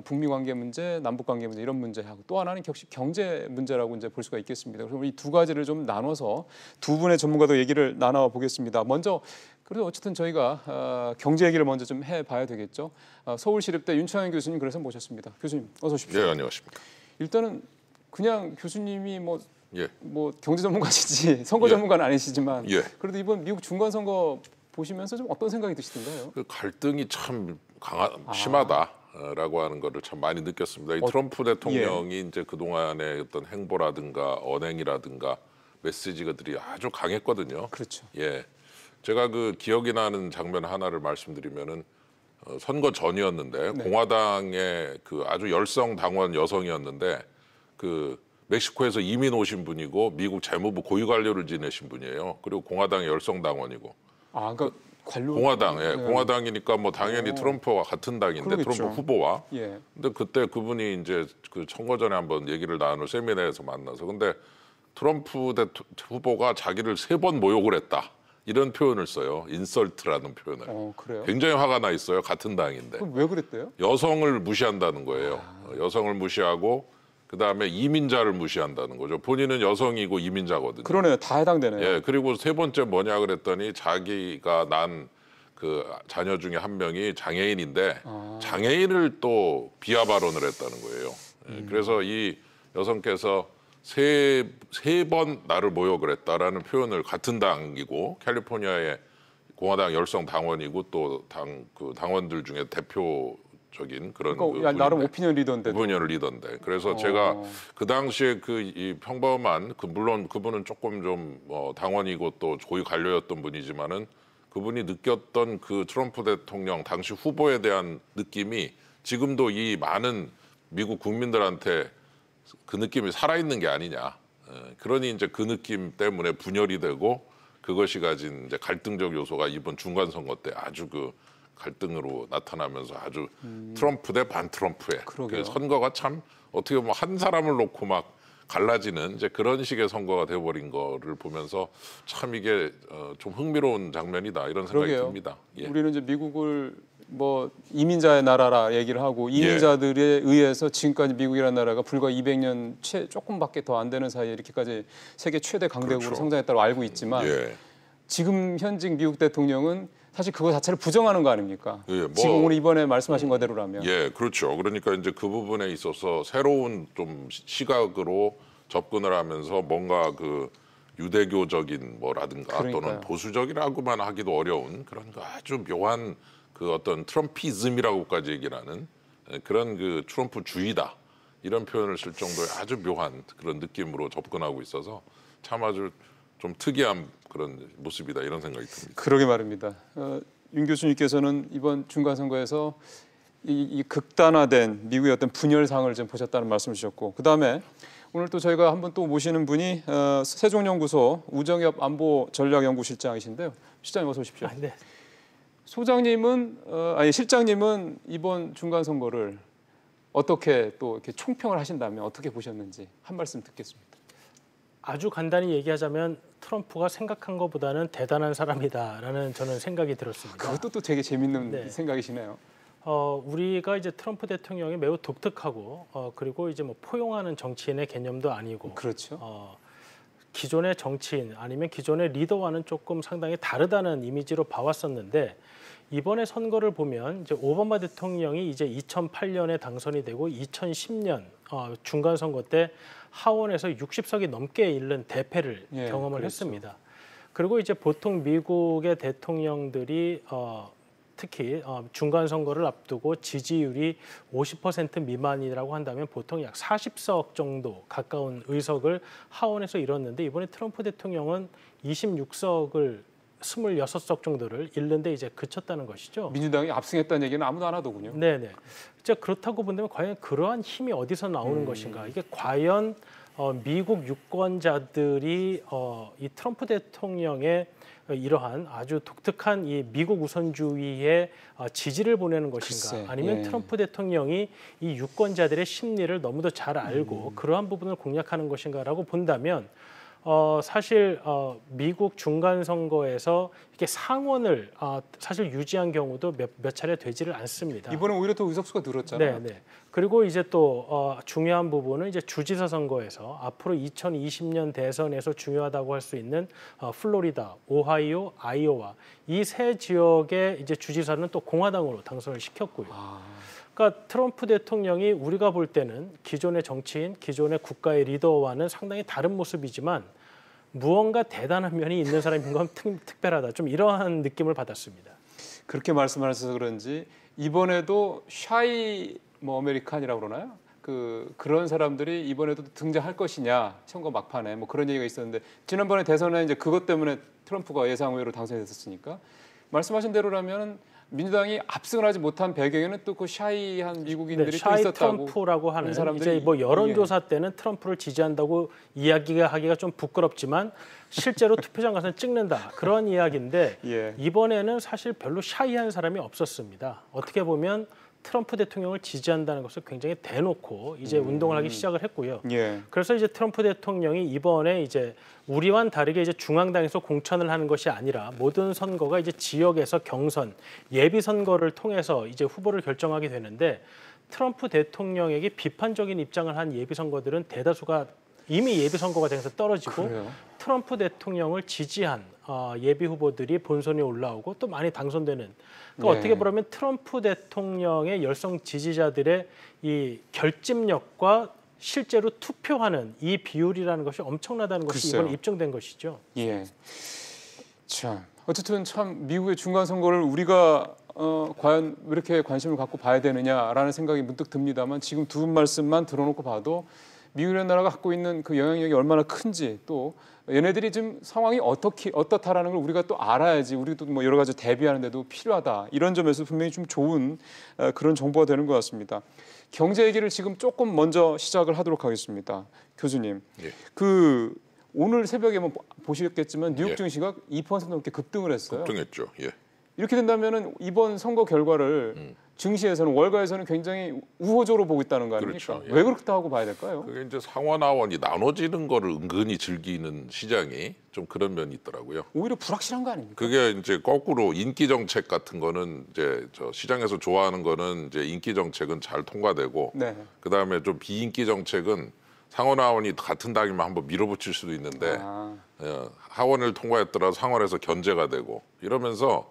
북미 관계 문제, 남북 관계 문제 이런 문제하고 또 하나는 역시 경제 문제라고 이제 볼 수가 있겠습니다. 그래서 이 두 가지를 좀 나눠서 두 분의 전문가도 얘기를 나눠 보겠습니다. 먼저 그래도 어쨌든 저희가 경제 얘기를 먼저 좀 해봐야 되겠죠. 서울시립대 윤창현 교수님 그래서 모셨습니다. 교수님 어서 오십시오. 네, 안녕하십니까. 일단은 그냥 교수님이 뭐 예. 경제 전문가시지 선거 전문가는 아니시지만 예. 그래도 이번 미국 중간 선거 보시면서 좀 어떤 생각이 드시던가요? 그 갈등이 참 심하다라고 하는 거를 참 많이 느꼈습니다. 이 트럼프 대통령이 이제 그 동안의 어떤 행보라든가 언행이라든가 메시지들이 아주 강했거든요. 그렇죠. 예. 제가 그 기억이 나는 장면 하나를 말씀드리면은 선거 전이었는데 네. 공화당의 그 아주 열성 당원 여성이었는데 그 멕시코에서 이민 오신 분이고 미국 재무부 고위 관료를 지내신 분이에요. 그리고 공화당의 열성 당원이고. 아, 그러니까 관료 공화당, 예, 공화당이니까 뭐 당연히 트럼프와 같은 당인데 그러겠죠. 트럼프 후보와. 예. 근데 그때 그분이 이제 그 선거 전에 한번 얘기를 나눌 세미나에서 만나서 근데 트럼프 후보가 자기를 3번 모욕을 했다. 이런 표현을 써요. 인설트라는 표현을. 그래요? 굉장히 화가 나 있어요. 같은 당인데. 그럼 왜 그랬대요? 여성을 무시한다는 거예요. 여성을 무시하고 그다음에 이민자를 무시한다는 거죠. 본인은 여성이고 이민자거든요. 그러네요. 다 해당되네요. 예. 그리고 세 번째 뭐냐 그랬더니 자기가 난 그 자녀 중에 한 명이 장애인인데 장애인을 또 비하 발언을 했다는 거예요. 예. 그래서 이 여성께서 세 번 나를 모욕을 했다라는 표현을 같은 당이고 캘리포니아의 공화당 열성 당원이고 또 당원들 중에 대표적인 그런 그러니까 나름 오피니언 리더인데. 오피니언 리더인데. 그래서 제가 그 당시에 이 평범한 물론 그분은 조금 좀 당원이고 또 고위 관료였던 분이지만은 그분이 느꼈던 그 트럼프 대통령 당시 후보에 대한 느낌이 지금도 이 많은 미국 국민들한테 그 느낌이 살아있는 게 아니냐. 그러니 이제 그 느낌 때문에 분열이 되고 그것이 가진 이제 갈등적 요소가 이번 중간 선거 때 아주 그 갈등으로 나타나면서 아주 트럼프 대 반 트럼프의 그 선거가 참 어떻게 보면 한 사람을 놓고 막 갈라지는 이제 그런 식의 선거가 돼버린 거를 보면서 참 이게 좀 흥미로운 장면이다 이런 생각이 듭니다. 예. 우리는 이제 미국을 뭐 이민자의 나라라 얘기를 하고 이민자들에 의해서 지금까지 미국이라는 나라가 불과 200년 조금밖에 더 안 되는 사이에 이렇게까지 세계 최대 강대국으로 성장했다고 알고 있지만 지금 현직 미국 대통령은 사실 그거 자체를 부정하는 거 아닙니까? 예, 뭐, 지금 오늘 이번에 말씀하신 거대로라면. 예, 그렇죠. 그러니까 이제 그 부분에 있어서 새로운 좀 시각으로 접근을 하면서 뭔가 그 유대교적인 뭐라든가 그러니까요. 또는 보수적이라고만 하기도 어려운 그런 그 아주 묘한 그 어떤 트럼피즘이라고까지 얘기를 하는 그런 그 트럼프주의다 이런 표현을 쓸 정도의 아주 묘한 그런 느낌으로 접근하고 있어서 참 아주 좀 특이한 그런 모습이다 이런 생각이 듭니다. 그러게 말입니다. 윤 교수님께서는 이번 중간선거에서 이 극단화된 미국의 어떤 분열상을 좀 보셨다는 말씀을 주셨고, 그 다음에 오늘 또 저희가 한번 또 모시는 분이 세종연구소 우정엽 안보전략연구실장이신데요. 실장님 어서 오십시오. 네. 실장님은 이번 중간선거를 어떻게 또 이렇게 총평을 하신다면 어떻게 보셨는지 한 말씀 듣겠습니다. 아주 간단히 얘기하자면 트럼프가 생각한 것보다는 대단한 사람이다라는 저는 생각이 들었습니다. 그것도 또 되게 재밌는 생각이시네요. 우리가 이제 트럼프 대통령이 매우 독특하고 그리고 이제 뭐 포용하는 정치인의 개념도 아니고 그렇죠. 기존의 정치인 아니면 기존의 리더와는 조금 상당히 다르다는 이미지로 봐왔었는데 이번에 선거를 보면 이제 오바마 대통령이 이제 2008년에 당선이 되고 2010년 중간 선거 때 하원에서 60석이 넘게 잃는 대패를 경험을 그렇죠. 했습니다. 그리고 이제 보통 미국의 대통령들이 특히 중간 선거를 앞두고 지지율이 50% 미만이라고 한다면 보통 약 40석 정도 가까운 의석을 하원에서 잃었는데 이번에 트럼프 대통령은 26석을 26석 정도를 잃는데 이제 그쳤다는 것이죠. 민주당이 압승했다는 얘기는 아무도 안 하더군요. 네네. 진짜 그렇다고 본다면 과연 그러한 힘이 어디서 나오는 것인가? 이게 과연 미국 유권자들이 이 트럼프 대통령의 이러한 아주 독특한 이 미국 우선주의에 지지를 보내는 것인가? 글쎄, 아니면 트럼프 대통령이 이 유권자들의 심리를 너무도 잘 알고 그러한 부분을 공략하는 것인가라고 본다면 사실 미국 중간 선거에서 이렇게 상원을 사실 유지한 경우도 몇 차례 되지를 않습니다. 이번에 오히려 더 의석수가 늘었잖아요. 네. 그리고 이제 또 중요한 부분은 이제 주지사 선거에서 앞으로 2020년 대선에서 중요하다고 할 수 있는 플로리다, 오하이오, 아이오와 이 세 지역의 이제 주지사는 또 공화당으로 당선을 시켰고요. 그러니까 트럼프 대통령이 우리가 볼 때는 기존의 정치인, 기존의 국가의 리더와는 상당히 다른 모습이지만 무언가 대단한 면이 있는 사람인 건 특별하다. 좀 이러한 느낌을 받았습니다. 그렇게 말씀하셔서 그런지 이번에도 샤이 아메리칸이라고 그러나요? 그런 사람들이 이번에도 등장할 것이냐 선거 막판에 뭐 그런 얘기가 있었는데 지난번에 대선에 이제 그것 때문에 트럼프가 예상외로 당선이 됐었으니까 말씀하신 대로라면 민주당이 압승을 하지 못한 배경에는 또 그 샤이한 미국인들이 또 샤이 있었다고 트럼프라고 하는 사람들이 이제 뭐 여론조사 때는 트럼프를 지지한다고 하기가 좀 부끄럽지만 실제로 투표장 가서 찍는다 그런 이야기인데 이번에는 사실 별로 샤이한 사람이 없었습니다. 어떻게 보면 트럼프 대통령을 지지한다는 것을 굉장히 대놓고 이제 운동을 하기 시작을 했고요. 그래서 이제 트럼프 대통령이 이번에 이제 우리와는 다르게 이제 중앙당에서 공천을 하는 것이 아니라 모든 선거가 이제 지역에서 경선, 예비 선거를 통해서 이제 후보를 결정하게 되는데 트럼프 대통령에게 비판적인 입장을 한 예비 선거들은 대다수가 이미 예비 선거가 돼서 떨어지고 트럼프 대통령을 지지한 예비 후보들이 본선에 올라오고 또 많이 당선되는 그러니까 어떻게 보면 트럼프 대통령의 열성 지지자들의 이 결집력과 실제로 투표하는 이 비율이라는 것이 엄청나다는 것이 이번에 입증된 것이죠. 자, 어쨌든 참 미국의 중간 선거를 우리가 과연 왜 이렇게 관심을 갖고 봐야 되느냐라는 생각이 문득 듭니다만 지금 두 분 말씀만 들어놓고 봐도 미국이라는 나라가 갖고 있는 그 영향력이 얼마나 큰지 또 얘네들이 지금 상황이 어떻다라는 걸 우리가 또 알아야지 우리도 뭐 여러 가지 대비하는 데도 필요하다. 이런 점에서 분명히 좀 좋은 그런 정보가 되는 것 같습니다. 경제 얘기를 지금 조금 먼저 시작을 하도록 하겠습니다. 교수님. 오늘 새벽에 뭐 보셨겠지만 뉴욕 증시가 2% 넘게 급등을 했어요. 급등했죠. 이렇게 된다면은 이번 선거 결과를 증시에서는 월가에서는 굉장히 우호적으로 보고 있다는 거 아닙니까? 그렇죠. 왜 그렇다고 봐야 될까요? 그게 이제 상원 하원이 나눠지는 거를 은근히 즐기는 시장이 좀 그런 면이 있더라고요. 오히려 불확실한 거 아닙니까? 그게 이제 거꾸로 인기 정책 같은 거는 이제 시장에서 좋아하는 거는 이제 인기 정책은 잘 통과되고 그다음에 좀 비인기 정책은 상원 하원이 같은 당이면 한번 밀어붙일 수도 있는데 하원을 통과했더라도 상원에서 견제가 되고 이러면서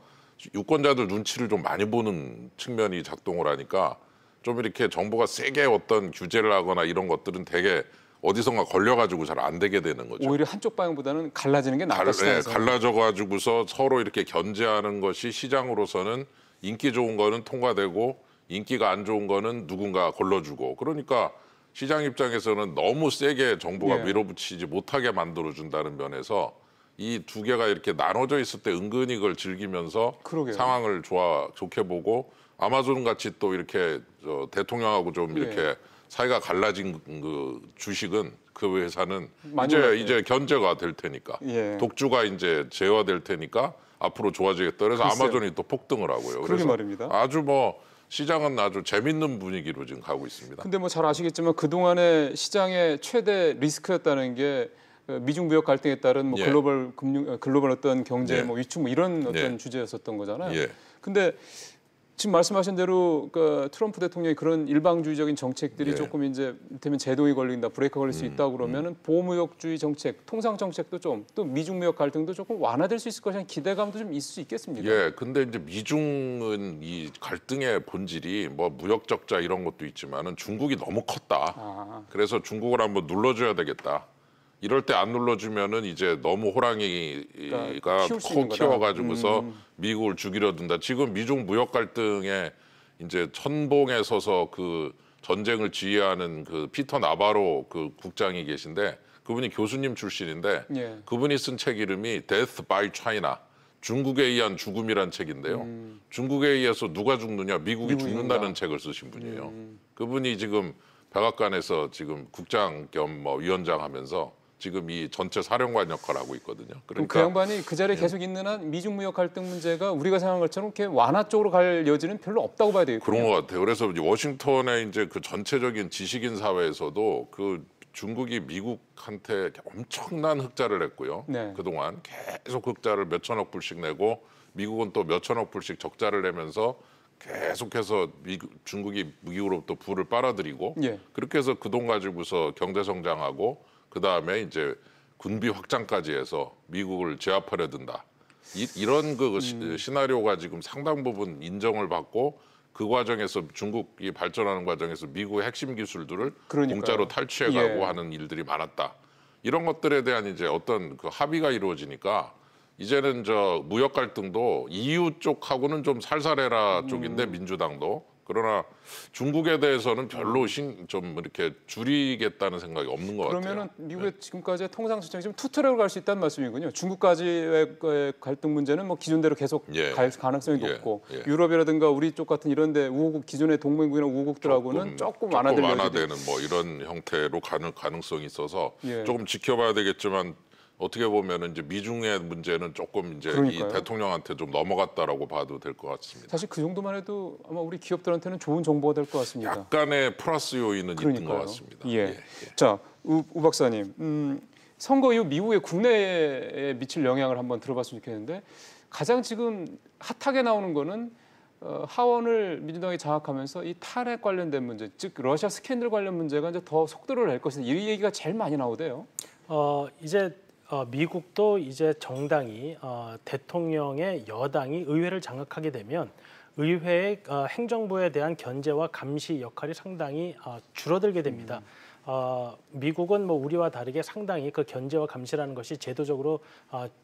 유권자들 눈치를 좀 많이 보는 측면이 작동을 하니까 좀 이렇게 정부가 세게 어떤 규제를 하거나 이런 것들은 되게 어디선가 걸려가지고 잘 안 되게 되는 거죠. 오히려 한쪽 방향보다는 갈라지는 게 낫다. 갈라져가지고서 서로 이렇게 견제하는 것이 시장으로서는 인기 좋은 거는 통과되고 인기가 안 좋은 거는 누군가 걸러주고 그러니까 시장 입장에서는 너무 세게 정부가 밀어붙이지 못하게 만들어준다는 면에서 이 두 개가 이렇게 나눠져 있을 때 은근히 그걸 즐기면서 상황을 좋게 보고 아마존 같이 또 이렇게 대통령하고 좀 이렇게 사이가 갈라진 그 주식은 그 회사는 이제 견제가 될 테니까 독주가 이제 제어될 테니까 앞으로 좋아지겠다. 그래서 아마존이 또 폭등을 하고요. 그래서 말입니다. 아주 시장은 아주 재밌는 분위기로 지금 가고 있습니다. 근데 잘 아시겠지만 그동안에 시장의 최대 리스크였다는 게 미중 무역 갈등에 따른 글로벌 어떤 경제 위축 이런 어떤 주제였었던 거잖아요. 근데 지금 말씀하신 대로 트럼프 대통령이 그런 일방주의적인 정책들이 조금 이제 되면 제동이 걸린다, 브레이크가 걸릴 수 있다 그러면은 보호무역주의 정책, 통상 정책도 좀 또 미중 무역 갈등도 조금 완화될 수 있을 것이라는 기대감도 좀 있을 수 있겠습니다. 근데 이제 미중은 이 갈등의 본질이 무역 적자 이런 것도 있지만은 중국이 너무 컸다. 그래서 중국을 한번 눌러줘야 되겠다. 이럴 때 안 눌러주면은 이제 너무 호랑이가 키워가지고서 미국을 죽이려 든다. 지금 미중 무역 갈등에 이제 천봉에 서서 그 전쟁을 지휘하는 그 피터 나바로 그 국장이 계신데 그분이 교수님 출신인데 그분이 쓴 책 이름이 Death by China. 중국에 의한 죽음이란 책인데요. 중국에 의해서 누가 죽느냐? 미국이 죽는다는 책을 쓰신 분이에요. 그분이 지금 백악관에서 지금 국장 겸 위원장 하면서 지금 이 전체 사령관 역할을 하고 있거든요. 그러니까 그 양반이 그 자리에 계속 있는 한 미중 무역 갈등 문제가 우리가 생각한 것처럼 이렇게 완화 쪽으로 갈 여지는 별로 없다고 봐야 되겠군요. 그런 것 같아요. 그래서 워싱턴의 이제 그 전체적인 지식인 사회에서도 그 중국이 미국한테 엄청난 흑자를 냈고요. 그동안 계속 흑자를 몇천억 불씩 내고 미국은 또 몇천억 불씩 적자를 내면서 계속해서 중국이 미국으로부터 부를 빨아들이고 그렇게 해서 그 돈 가지고서 경제 성장하고 그다음에 이제 군비 확장까지 해서 미국을 제압하려 든다. 이런 시나리오가 지금 상당 부분 인정을 받고 그 과정에서 중국이 발전하는 과정에서 미국의 핵심 기술들을 공짜로 탈취해가고 하는 일들이 많았다. 이런 것들에 대한 이제 어떤 그 합의가 이루어지니까 이제는 무역 갈등도 EU 쪽하고는 좀 살살해라 쪽인데 민주당도 그러나 중국에 대해서는 별로 좀 이렇게 줄이겠다는 생각이 없는 것 같아요. 그러면은 미국의 지금까지의 통상 정책이 좀 투트랙으로 갈 수 있다는 말씀이군요. 중국까지의 갈등 문제는 기존대로 계속 갈 가능성이 높고 유럽이라든가 우리 쪽 같은 이런데 우호국 기존의 동맹국이나 우호국들하고는 조금 완화되는 이런 형태로 가는 가능성이 있어서 조금 지켜봐야 되겠지만. 어떻게 보면 이제 미중의 문제는 조금 이제 이 대통령한테 좀 넘어갔다라고 봐도 될 것 같습니다. 사실 그 정도만 해도 아마 우리 기업들한테는 좋은 정보가 될 것 같습니다. 약간의 플러스 요인은 있는 것 같습니다. 자, 우 박사님, 선거 이후 미국의 국내에 미칠 영향을 한번 들어봤으면 좋겠는데 가장 지금 핫하게 나오는 거는 하원을 민주당이 장악하면서 이 탄핵 관련된 문제, 즉 러시아 스캔들 관련 문제가 이제 더 속도를 낼 것이다. 이 얘기가 제일 많이 나오대요. 이제 미국도 이제 정당이 대통령의 여당이 의회를 장악하게 되면 의회의 행정부에 대한 견제와 감시 역할이 상당히 줄어들게 됩니다. 미국은 우리와 다르게 상당히 그 견제와 감시라는 것이 제도적으로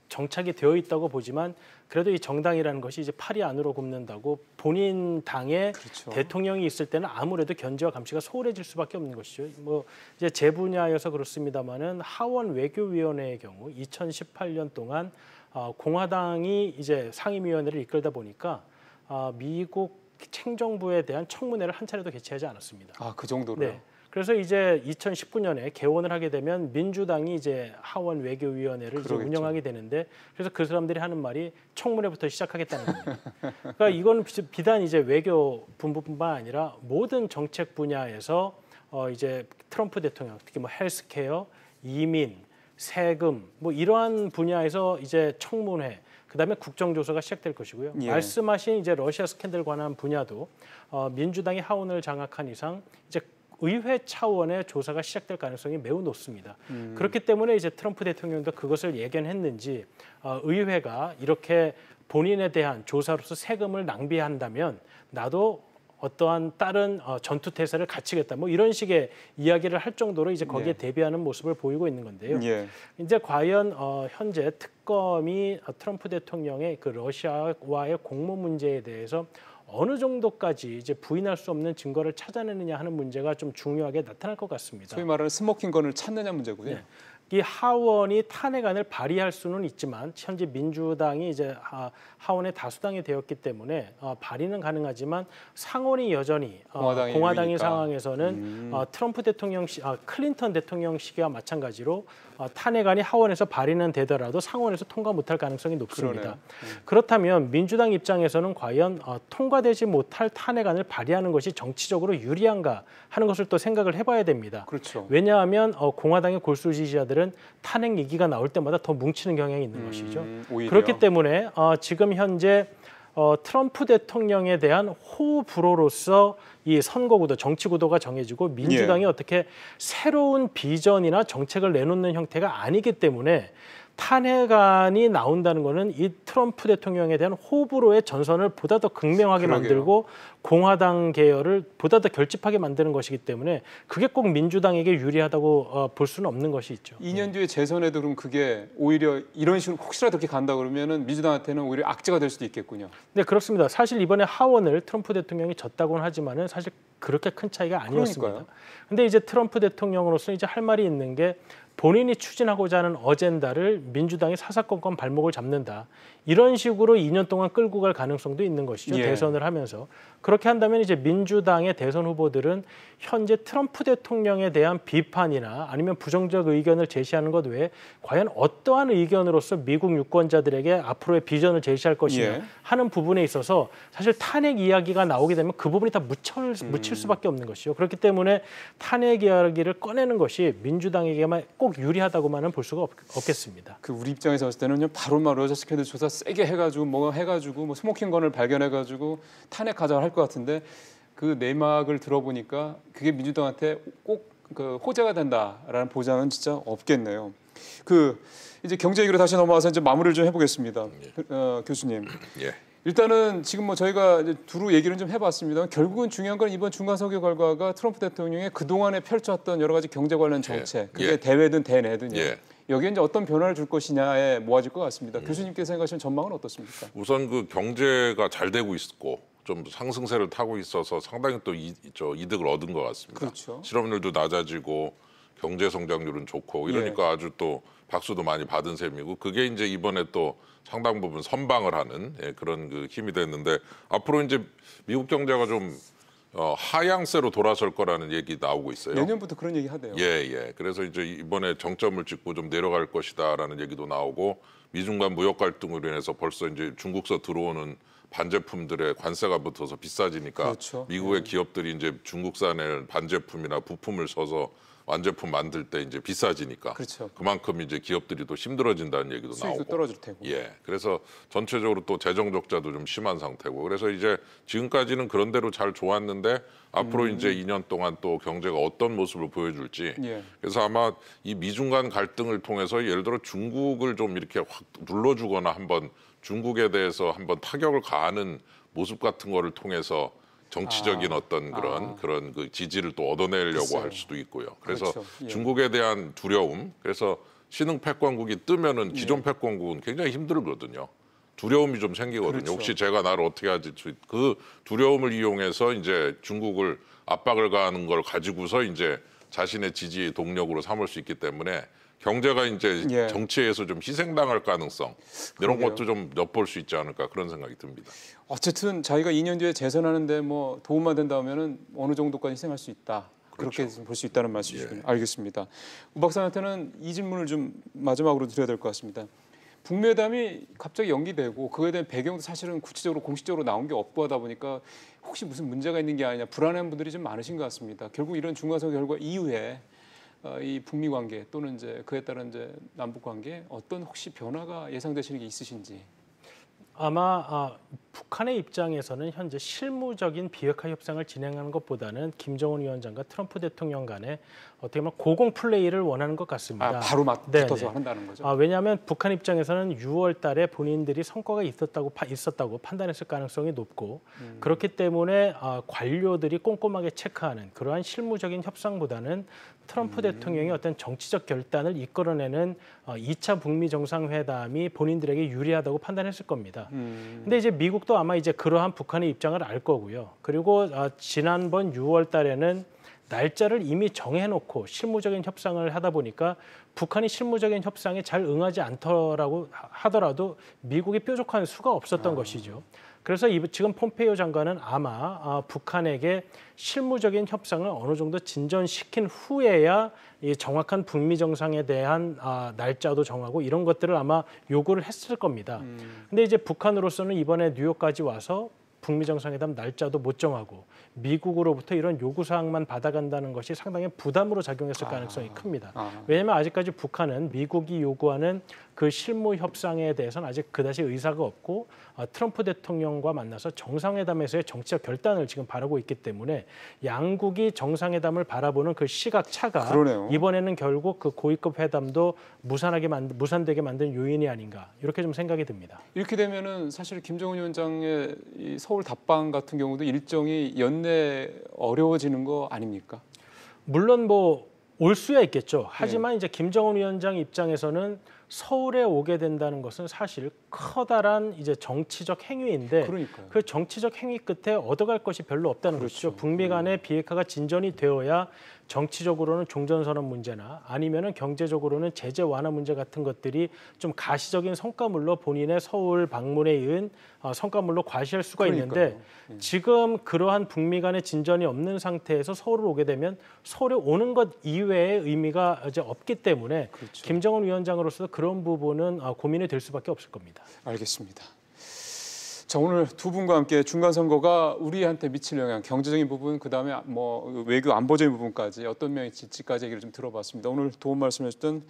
정착이 되어 있다고 보지만 그래도 이 정당이라는 것이 이제 팔이 안으로 굽는다고 본인 당의 대통령이 있을 때는 아무래도 견제와 감시가 소홀해질 수밖에 없는 것이죠. 이제 제 분야여서 그렇습니다만은 하원 외교위원회의 경우 2018년 동안 공화당이 이제 상임위원회를 이끌다 보니까 미국 행정부에 대한 청문회를 한 차례도 개최하지 않았습니다. 그 정도로요? 네. 그래서 이제 2019년에 개원을 하게 되면 민주당이 이제 하원 외교위원회를 이제 운영하게 되는데 그래서 그 사람들이 하는 말이 청문회부터 시작하겠다는 겁니다. 그러니까 이건 비단 이제 외교 분부뿐만 아니라 모든 정책 분야에서 이제 트럼프 대통령 특히 헬스케어, 이민, 세금 이러한 분야에서 이제 청문회 그다음에 국정조사가 시작될 것이고요. 말씀하신 이제 러시아 스캔들 관한 분야도 민주당이 하원을 장악한 이상 이제 의회 차원의 조사가 시작될 가능성이 매우 높습니다. 그렇기 때문에 이제 트럼프 대통령도 그것을 예견했는지 의회가 이렇게 본인에 대한 조사로서 세금을 낭비한다면 나도 어떠한 다른 전투 태세를 갖추겠다. 뭐 이런 식의 이야기를 할 정도로 이제 거기에 대비하는 모습을 보이고 있는 건데요. 이제 과연 현재 특검이 트럼프 대통령의 그 러시아와의 공모 문제에 대해서 어느 정도까지 이제 부인할 수 없는 증거를 찾아내느냐 하는 문제가 좀 중요하게 나타날 것 같습니다. 소위 말하는 스모킹 건을 찾느냐 문제고요. 네. 이 하원이 탄핵안을 발의할 수는 있지만 현재 민주당이 이제 하원의 다수당이 되었기 때문에 발의는 가능하지만 상원이 여전히 공화당인 상황에서는 트럼프 대통령 클린턴 대통령 시기와 마찬가지로 탄핵안이 하원에서 발의는 되더라도 상원에서 통과 못할 가능성이 높습니다. 그렇다면 민주당 입장에서는 과연 통과되지 못할 탄핵안을 발의하는 것이 정치적으로 유리한가 하는 것을 또 생각을 해봐야 됩니다. 그렇죠. 왜냐하면 공화당의 골수 지지자들은 탄핵 얘기가 나올 때마다 더 뭉치는 경향이 있는 것이죠. 오히려. 그렇기 때문에 지금 현재 트럼프 대통령에 대한 호불호로서 이 선거구도, 정치구도가 정해지고 민주당이 어떻게 새로운 비전이나 정책을 내놓는 형태가 아니기 때문에 탄핵안이 나온다는 것은 이 트럼프 대통령에 대한 호불호의 전선을 보다 더 극명하게 만들고 공화당 계열을 보다 더 결집하게 만드는 것이기 때문에 그게 꼭 민주당에게 유리하다고 볼 수는 없는 것이 있죠. 2년 뒤에 재선에도 그럼 그게 오히려 이런 식으로 혹시라도 그렇게 간다 그러면은 민주당한테는 오히려 악재가 될 수도 있겠군요. 네, 그렇습니다. 사실 이번에 하원을 트럼프 대통령이 졌다고는 하지만은 사실 그렇게 큰 차이가 아니었습니다. 그런데 이제 트럼프 대통령으로서 이제 할 말이 있는 게 본인이 추진하고자 하는 어젠다를 민주당이 사사건건 발목을 잡는다. 이런 식으로 2년 동안 끌고 갈 가능성도 있는 것이죠. 대선을 하면서. 그렇게 한다면 이제 민주당의 대선 후보들은 현재 트럼프 대통령에 대한 비판이나 아니면 부정적 의견을 제시하는 것 외에 과연 어떠한 의견으로서 미국 유권자들에게 앞으로의 비전을 제시할 것이냐 하는 부분에 있어서 사실 탄핵 이야기가 나오게 되면 그 부분이 다 묻힐 수밖에 없는 것이죠. 그렇기 때문에 탄핵 이야기를 꺼내는 것이 민주당에게만 꼭 유리하다고만은 볼 수가 없겠습니다. 그 우리 입장에서 봤을 때는 바로 러저스캔들 조사 세게 해가지고 뭐 스모킹 건을 발견해가지고 탄핵하자 할 것 같은데 그 내막을 들어보니까 그게 민주당한테 꼭 그 호재가 된다라는 보장은 진짜 없겠네요. 그 이제 경제 얘기로 다시 넘어와서 이제 마무리를 좀 해보겠습니다. 교수님. 일단은 지금 뭐 저희가 이제 두루 얘기를 좀 해봤습니다. 결국은 중요한 건 이번 중간선거 결과가 트럼프 대통령의 그 동안에 펼쳤던 여러 가지 경제 관련 정책, 그게 대외든 대내든요. 여기에 이제 어떤 변화를 줄 것이냐에 모아질 것 같습니다. 교수님께서 생각하시는 전망은 어떻습니까? 우선 그 경제가 잘 되고 있고 좀 상승세를 타고 있어서 상당히 또 이득을 얻은 것 같습니다. 그렇죠. 실업률도 낮아지고 경제 성장률은 좋고 이러니까 아주 또 박수도 많이 받은 셈이고 그게 이제 이번에 또 상당 부분 선방을 하는 그런 그 힘이 됐는데 앞으로 이제 미국 경제가 좀 하향세로 돌아설 거라는 얘기 나오고 있어요. 내년부터 그런 얘기 하대요. 그래서 이제 이번에 정점을 찍고 좀 내려갈 것이다라는 얘기도 나오고 미중 간 무역 갈등으로 인해서 벌써 이제 중국서 들어오는 반제품들의 관세가 붙어서 비싸지니까 미국의 기업들이 이제 중국산의 반제품이나 부품을 써서 완제품 만들 때 이제 비싸지니까 그만큼 이제 기업들이 또 힘들어진다는 얘기도 나오고 떨어질 테고. 그래서 전체적으로 또 재정 적자도 좀 심한 상태고 그래서 이제 지금까지는 그런 대로 잘 좋았는데 앞으로 이제 2년 동안 또 경제가 어떤 모습을 보여줄지 그래서 아마 이 미중 간 갈등을 통해서 예를 들어 중국을 좀 이렇게 확 눌러주거나 한번 중국에 대해서 한번 타격을 가하는 모습 같은 거를 통해서 정치적인 어떤 그런 그 지지를 또 얻어내려고 할 수도 있고요. 그래서 중국에 대한 두려움, 그래서 신흥 패권국이 뜨면은 기존 패권국은 굉장히 힘들거든요. 두려움이 좀 생기거든요. 혹시 제가 나를 어떻게 하지? 그 두려움을 이용해서 이제 중국을 압박을 가하는 걸 가지고서 이제 자신의 지지 동력으로 삼을 수 있기 때문에 경제가 이제 정치에서 좀 희생당할 가능성 이런 것도 좀 엿볼 수 있지 않을까 그런 생각이 듭니다. 어쨌든 자기가 2년 뒤에 재선하는데 뭐 도움만 된다면은 어느 정도까지 희생할 수 있다. 그렇게 볼 수 있다는 말씀이시군요. 알겠습니다. 우 박사한테는 이 질문을 좀 마지막으로 드려야 될 것 같습니다. 북미회담이 갑자기 연기되고 그거에 대한 배경도 사실은 구체적으로 공식적으로 나온 게 없고 하다 보니까 혹시 무슨 문제가 있는 게 아니냐 불안한 분들이 좀 많으신 것 같습니다. 결국 이런 중간선거 결과 이후에 이 북미 관계 또는 이제 그에 따른 이제 남북 관계에 어떤 혹시 변화가 예상되시는 게 있으신지? 아마 북한의 입장에서는 현재 실무적인 비핵화 협상을 진행하는 것보다는 김정은 위원장과 트럼프 대통령 간에 어떻게 보면 고공 플레이를 원하는 것 같습니다. 바로 붙어서 한다는 거죠? 왜냐하면 북한 입장에서는 6월 달에 본인들이 성과가 있었다고 판단했을 가능성이 높고 그렇기 때문에 관료들이 꼼꼼하게 체크하는 그러한 실무적인 협상보다는 트럼프 대통령이 어떤 정치적 결단을 이끌어내는 2차 북미 정상회담이 본인들에게 유리하다고 판단했을 겁니다. 근데 이제 미국도 아마 이제 그러한 북한의 입장을 알 거고요. 그리고 지난번 6월 달에는 날짜를 이미 정해놓고 실무적인 협상을 하다 보니까 북한이 실무적인 협상에 잘 응하지 않더라고 하더라도 미국이 뾰족한 수가 없었던 것이죠. 그래서 지금 폼페이오 장관은 아마 북한에게 실무적인 협상을 어느 정도 진전시킨 후에야 이 정확한 북미 정상에 대한 날짜도 정하고 이런 것들을 아마 요구를 했을 겁니다. 근데 이제 북한으로서는 이번에 뉴욕까지 와서 북미 정상회담 날짜도 못 정하고 미국으로부터 이런 요구사항만 받아간다는 것이 상당히 부담으로 작용했을 가능성이 큽니다. 왜냐하면 아직까지 북한은 미국이 요구하는 그 실무 협상에 대해서는 아직 그다지 의사가 없고 트럼프 대통령과 만나서 정상회담에서의 정치적 결단을 지금 바라고 있기 때문에 양국이 정상회담을 바라보는 그 시각차가 그러네요. 이번에는 결국 그 고위급 회담도 무산되게 만든 요인이 아닌가 이렇게 좀 생각이 듭니다. 이렇게 되면은 사실 김정은 위원장의 이 서울 답방 같은 경우도 일정이 연내 어려워지는 거 아닙니까? 물론 뭐 올 수야 있겠죠. 하지만 이제 김정은 위원장 입장에서는 서울에 오게 된다는 것은 사실 커다란 이제 정치적 행위인데 그러니까요. 그 정치적 행위 끝에 얻어갈 것이 별로 없다는 것이죠. 북미 간의 비핵화가 진전이 되어야 정치적으로는 종전선언 문제나 아니면은 경제적으로는 제재 완화 문제 같은 것들이 좀 가시적인 성과물로 본인의 서울 방문에 이은 성과물로 과시할 수가 있는데 지금 그러한 북미 간의 진전이 없는 상태에서 서울을 오게 되면 서울에 오는 것 이외의 의미가 이제 없기 때문에 김정은 위원장으로서 그런 부분은 고민이 될 수밖에 없을 겁니다. 알겠습니다. 자, 오늘 두 분과 함께 중간 선거가 우리한테 미칠 영향, 경제적인 부분, 그다음에 뭐 외교 안보적인 부분까지 어떤 면이 있을지까지 얘기를 좀 들어봤습니다. 오늘 도움 말씀해 주셨던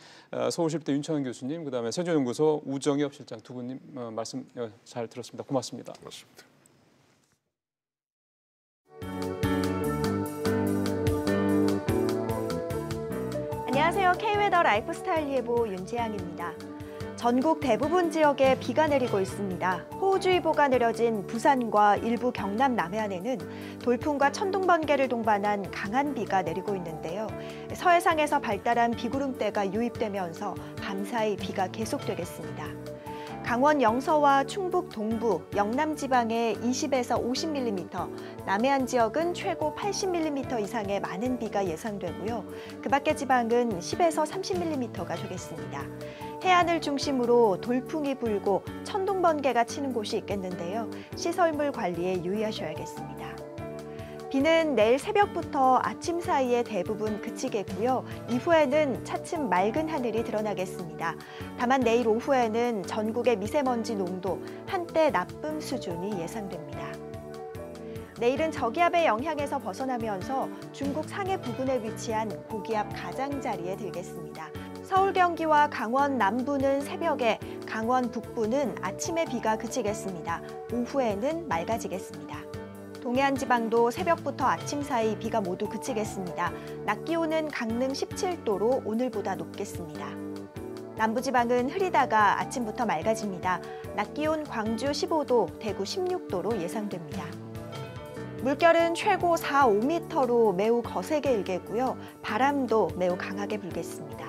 서울시립대 윤창현 교수님, 그다음에 세종연구소 우정엽 실장 두 분님 말씀 잘 들었습니다. 고맙습니다. 고맙습니다. 안녕하세요. K웨더 라이프스타일 예보 윤재양입니다. 전국 대부분 지역에 비가 내리고 있습니다. 호우주의보가 내려진 부산과 일부 경남 남해안에는 돌풍과 천둥 번개를 동반한 강한 비가 내리고 있는데요. 서해상에서 발달한 비구름대가 유입되면서 밤사이 비가 계속되겠습니다. 강원 영서와 충북 동부, 영남 지방에 20에서 50mm, 남해안 지역은 최고 80mm 이상의 많은 비가 예상되고요. 그 밖의 지방은 10에서 30mm가 되겠습니다. 해안을 중심으로 돌풍이 불고 천둥 번개가 치는 곳이 있겠는데요. 시설물 관리에 유의하셔야겠습니다. 비는 내일 새벽부터 아침 사이에 대부분 그치겠고요. 이후에는 차츰 맑은 하늘이 드러나겠습니다. 다만 내일 오후에는 전국의 미세먼지 농도 한때 나쁨 수준이 예상됩니다. 내일은 저기압의 영향에서 벗어나면서 중국 상해 부근에 위치한 고기압 가장자리에 들겠습니다. 서울 경기와 강원 남부는 새벽에, 강원 북부는 아침에 비가 그치겠습니다. 오후에는 맑아지겠습니다. 동해안 지방도 새벽부터 아침 사이 비가 모두 그치겠습니다. 낮 기온은 강릉 17도로 오늘보다 높겠습니다. 남부지방은 흐리다가 아침부터 맑아집니다. 낮 기온 광주 15도, 대구 16도로 예상됩니다. 물결은 최고 4, 5m로 매우 거세게 일겠고요. 바람도 매우 강하게 불겠습니다.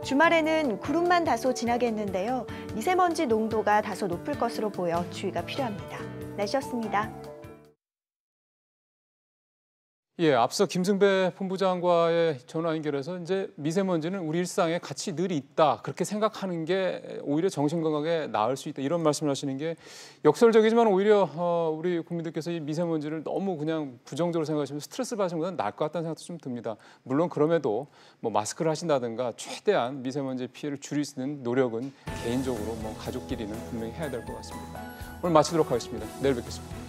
주말에는 구름만 다소 지나겠는데요. 미세먼지 농도가 다소 높을 것으로 보여 주의가 필요합니다. 날씨였습니다. 예, 앞서 김승배 본부장과의 전화 연결해서 이제 미세먼지는 우리 일상에 같이 늘 있다 그렇게 생각하는 게 오히려 정신건강에 나을 수 있다 이런 말씀을 하시는 게 역설적이지만 오히려 우리 국민들께서 이 미세먼지를 너무 그냥 부정적으로 생각하시면 스트레스 받으시는 것은 나을 것 같다는 생각도 좀 듭니다. 물론 그럼에도 뭐 마스크를 하신다든가 최대한 미세먼지 피해를 줄일 수 있는 노력은 개인적으로 뭐 가족끼리는 분명히 해야 될 것 같습니다. 오늘 마치도록 하겠습니다. 내일 뵙겠습니다.